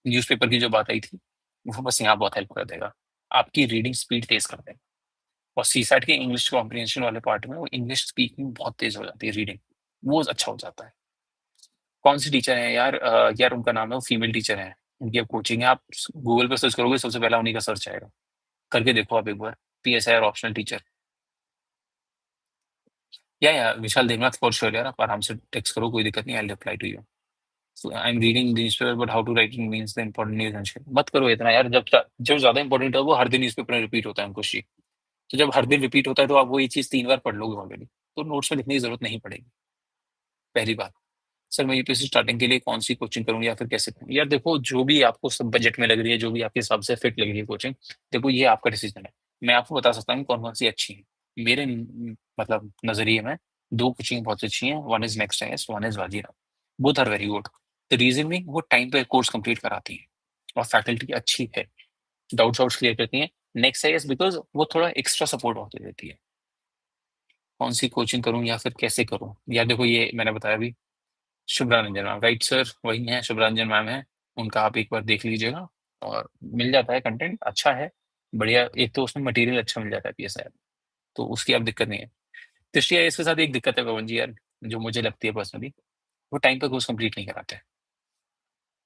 A: न्यूज़पेपर की जो बात आई थी, वो बस यहाँ बहुत हेल्प कर देगा। आपकी रीडिंग स्पीड तेज़ कर देगा, और सीसैट के इंग्लिश कॉम्प्रिहेंशन वाले पार्ट में वो इंग्लिश स्पीकिंग बहुत तेज़ हो जाती है, रीडिंग, वो अच्छा हो जाता है। कौन-सी टीचर हैं यार? यार उनका नाम है, वो फीमेल टीचर हैं, उनकी अब कोचिंग है, आप स गूगल पे सर्च करोगे सबसे पहला उन्हीं का सर्च आएगा। करके देखो आप एक बार, पीएसआई और ऑप्शनल टीचर। या विशाल देवनाथ फॉर श्योर यार, आप आराम से टेक्स्ट करो, कोई दिक्कत नहीं, I will reply to you. So I am reading the newspaper but how to writing means the important news and shit. मत करो इतना यार, जब ज़्यादा इम्पोर्टेंट है वो हर दिन न्यूज़पेपर में रिपीट होता है उनको शी। तो जब हर दिन रिपीट होता है तो आप वो ये चीज़ 3 बार पढ़ लोगे ऑलरेडी, तो नोट्स में लिखने की ज़रूरत नहीं पड़ेगी, पहली बात। सर मैं यूपीएससी स्टार्टिंग के लिए कौन-सी कोचिंग करूँ या फिर कैसे करूँ? यार देखो, जो भी आपको सब बजट में लग रही है, जो भी आपके हिसाब से फिट लग रही है कोचिंग, देखो ये आपका डिसीजन है। मैं आपको बता सकता हूँ कौन-कौन सी अच्छी है। मेरे मतलब नज़रिए में 2 कोचिंग बहुत अच्छी हैं, one is next IAS, one is Vajirao. Both are very good. The reason being वो टाइम पे कोर्स कंप्लीट कराती हैं और फैकल्टी अच्छी है, डाउट्स वाउट्स क्लियर करती हैं। नेक्स्ट आईएएस बिकॉज़ वो थोड़ा एक्स्ट्रा सपोर्ट बहुत दे देती है। कौन-सी कोचिंग करूँ या फिर कैसे करूँ? यार देखो, ये मैंने बताया अभी, Shubhra Ranjan ma'am, right sir, वही हैं, शुभ्रा रंजन मैम हैं। उनका आप एक बार देख लीजिएगा और मिल जाता है, कंटेंट अच्छा है, बढ़िया। एक तो उसमें मटेरियल अच्छा मिल जाता है पीएसआई, तो उसकी अब दिक्कत नहीं है। दृष्टि आईएएस के साथ एक दिक्कत है पवन जी यार, जो मुझे लगती है पर्सनली, वो टाइम पे कोर्स कंप्लीट नहीं कराते हैं।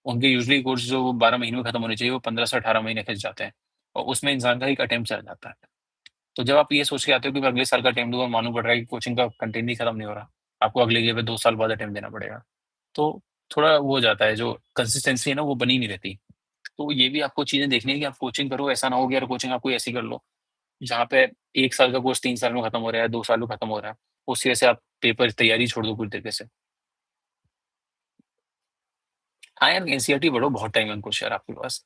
A: उनके यूजुअली कोर्स जो 12 महीने में खत्म होने चाहिए, वो 15 से 18 महीने खिंच जाते हैं, और उसमें इंसान का एक अटेम्प्ट चला जाता है। तो जब आप ये सोच के आते हो कि मैं अगले साल का अटेम्प्ट दूँगा, मालूम पड़ रहा है कि कोचिंग का कंटेंट ही खत्म नहीं हो रहा, आपको अगले ईयर पे 2 साल बाद अटेम्प्ट देना पड़ेगा। तो थोड़ा वो हो जाता है, जो कंसिस्टेंसी है ना वो बनी नहीं रहती। तो ये भी आपको चीज़ें देखनी है कि आप कोचिंग करो, ऐसा ना हो कि यार कोचिंग आप कोई ऐसी कर लो, जहाँ पे 1 साल का कोर्स 3 साल में खत्म हो रहा है, 2 साल में खत्म हो रहा है। उसी वजह से आप पेपर तैयारी छोड़ दो पूरी तरीके से। हाँ यार, एनसीईआरटी पढ़ो, बहुत टाइम है उनको यार आपके पास।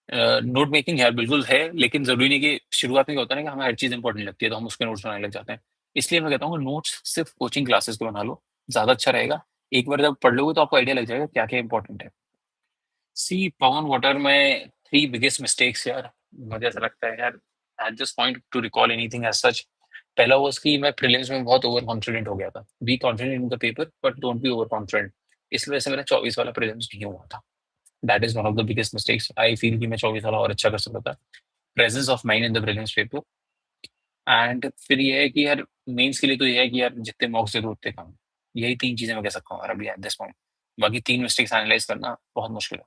A: नोट मेकिंग यार बिल्कुल है, लेकिन ज़रूरी नहीं कि शुरुआत में क्या होता है ना कि हमें हर चीज़ इंपॉर्टेंट लगती है, तो हम उसके नोट्स बनाने लग जाते हैं। इसलिए मैं कहता हूँ नोट्स सिर्फ़ कोचिंग क्लासेस के बना लो, ज़्यादा अच्छा रहेगा। एक बार जब पढ़ लोगे तो आपको आइडिया लग जाएगा क्या-क्या इंपॉर्टेंट है। See Pawan, what are my 3 biggest mistakes यार? मुझे ऐसा लगता है यार, at this point to recall anything as such, पहला वाज़ कि मैं प्रीलिम्स में बहुत ओवर कॉन्फिडेंट हो गया था। Be confident in the paper but don't be over confident. इस वजह से मेरा 24 वाला प्रीलिम्स नहीं हुआ था। That is one of the biggest mistakes. I feel कि मैं 24 वाला और अच्छा कर सकता था। Presence of mind in the prelims paper, and फिर ये है कि यार मेंस के लिए तो ये है कि यार जितने मॉक्स दे दो उतने कम। यही 3 चीज़ें मैं कह सकता हूँ यार अभी एट दिस पॉइंट। बाकी 3 मिस्टेक्स एनालाइज़ करना बहुत मुश्किल है।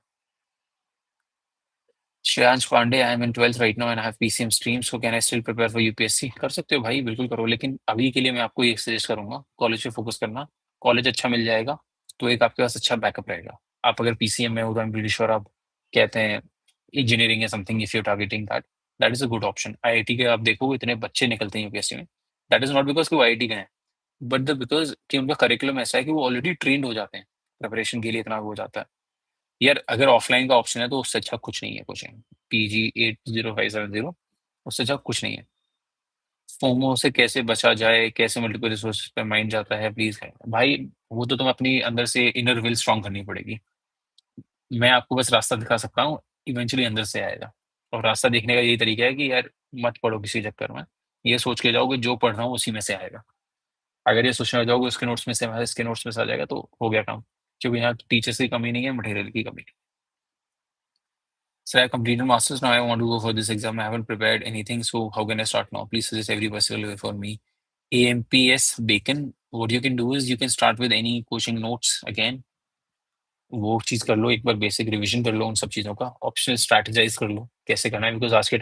A: Shreyansh Pandey, I am in 12th right now and I have PCM stream, so can I still prepare for UPSC? कर सकते हो भाई, बिल्कुल करो, लेकिन अभी के लिए मैं आपको ये सजेस्ट करूँगा, कॉलेज पे फोकस करना। कॉलेज अच्छा मिल जाएगा, तो एक आपके पास अच्छा बैकअप रहेगा। आप अगर पीसीएम में हो तो आई एम प्रीटी श्योर आप, कहते हैं, इंजीनियरिंग या something, if you are targeting that, that is a good option. IIT के आप देखोगे इतने बच्चे निकलते हैं यूपीएससी में, दैट इज़ नॉट बिकॉज़ कि वो आईआईटी गए हैं, बट द बिकॉज़ कि उनका करिकुलम ऐसा है कि वो ऑलरेडी ट्रेन्ड हो जाते हैं, प्रिपरेशन के लिए इतना वो हो जाता है। यार अगर ऑफलाइन का ऑप्शन है तो उससे अच्छा कुछ नहीं है कोचिंग। पीजी 80570, उससे अच्छा कुछ नहीं है। फोमो से कैसे बचा जाए, कैसे मल्टीपल रिसोर्सेज पे माइंड जाता है, प्लीज है भाई, वो तो तुम्हें अपनी अंदर से इनर विल स्ट्रांग करनी पड़ेगी। मैं आपको बस रास्ता दिखा सकता हूँ, इवेंचुअली अंदर से आएगा। और रास्ता देखने का यही तरीका है कि यार मत पढ़ो किसी चक्कर में, ये सोच के जाओ कि जो पढ़ रहा हूँ उसी में से आएगा। अगर ये सोचने लग जाओगे उसके नोट्स में से हमारे इसके नोट्स में से आ जाएगा, तो हो गया काम। क्योंकि यहाँ टीचर्स की कमी नहीं है, मटेरियल की कमी। So I completed masters. Now I want to go for this exam. I haven't prepared anything. So how can I start now? Please suggest every possible way for me. AMPS Bacon. What you can do is you can start with any coaching notes again. वो चीज़ कर लो, एक बार basic revision कर लो उन सब चीज़ों का, optional strategise कर लो, कैसे करना है बिकॉज़ आज के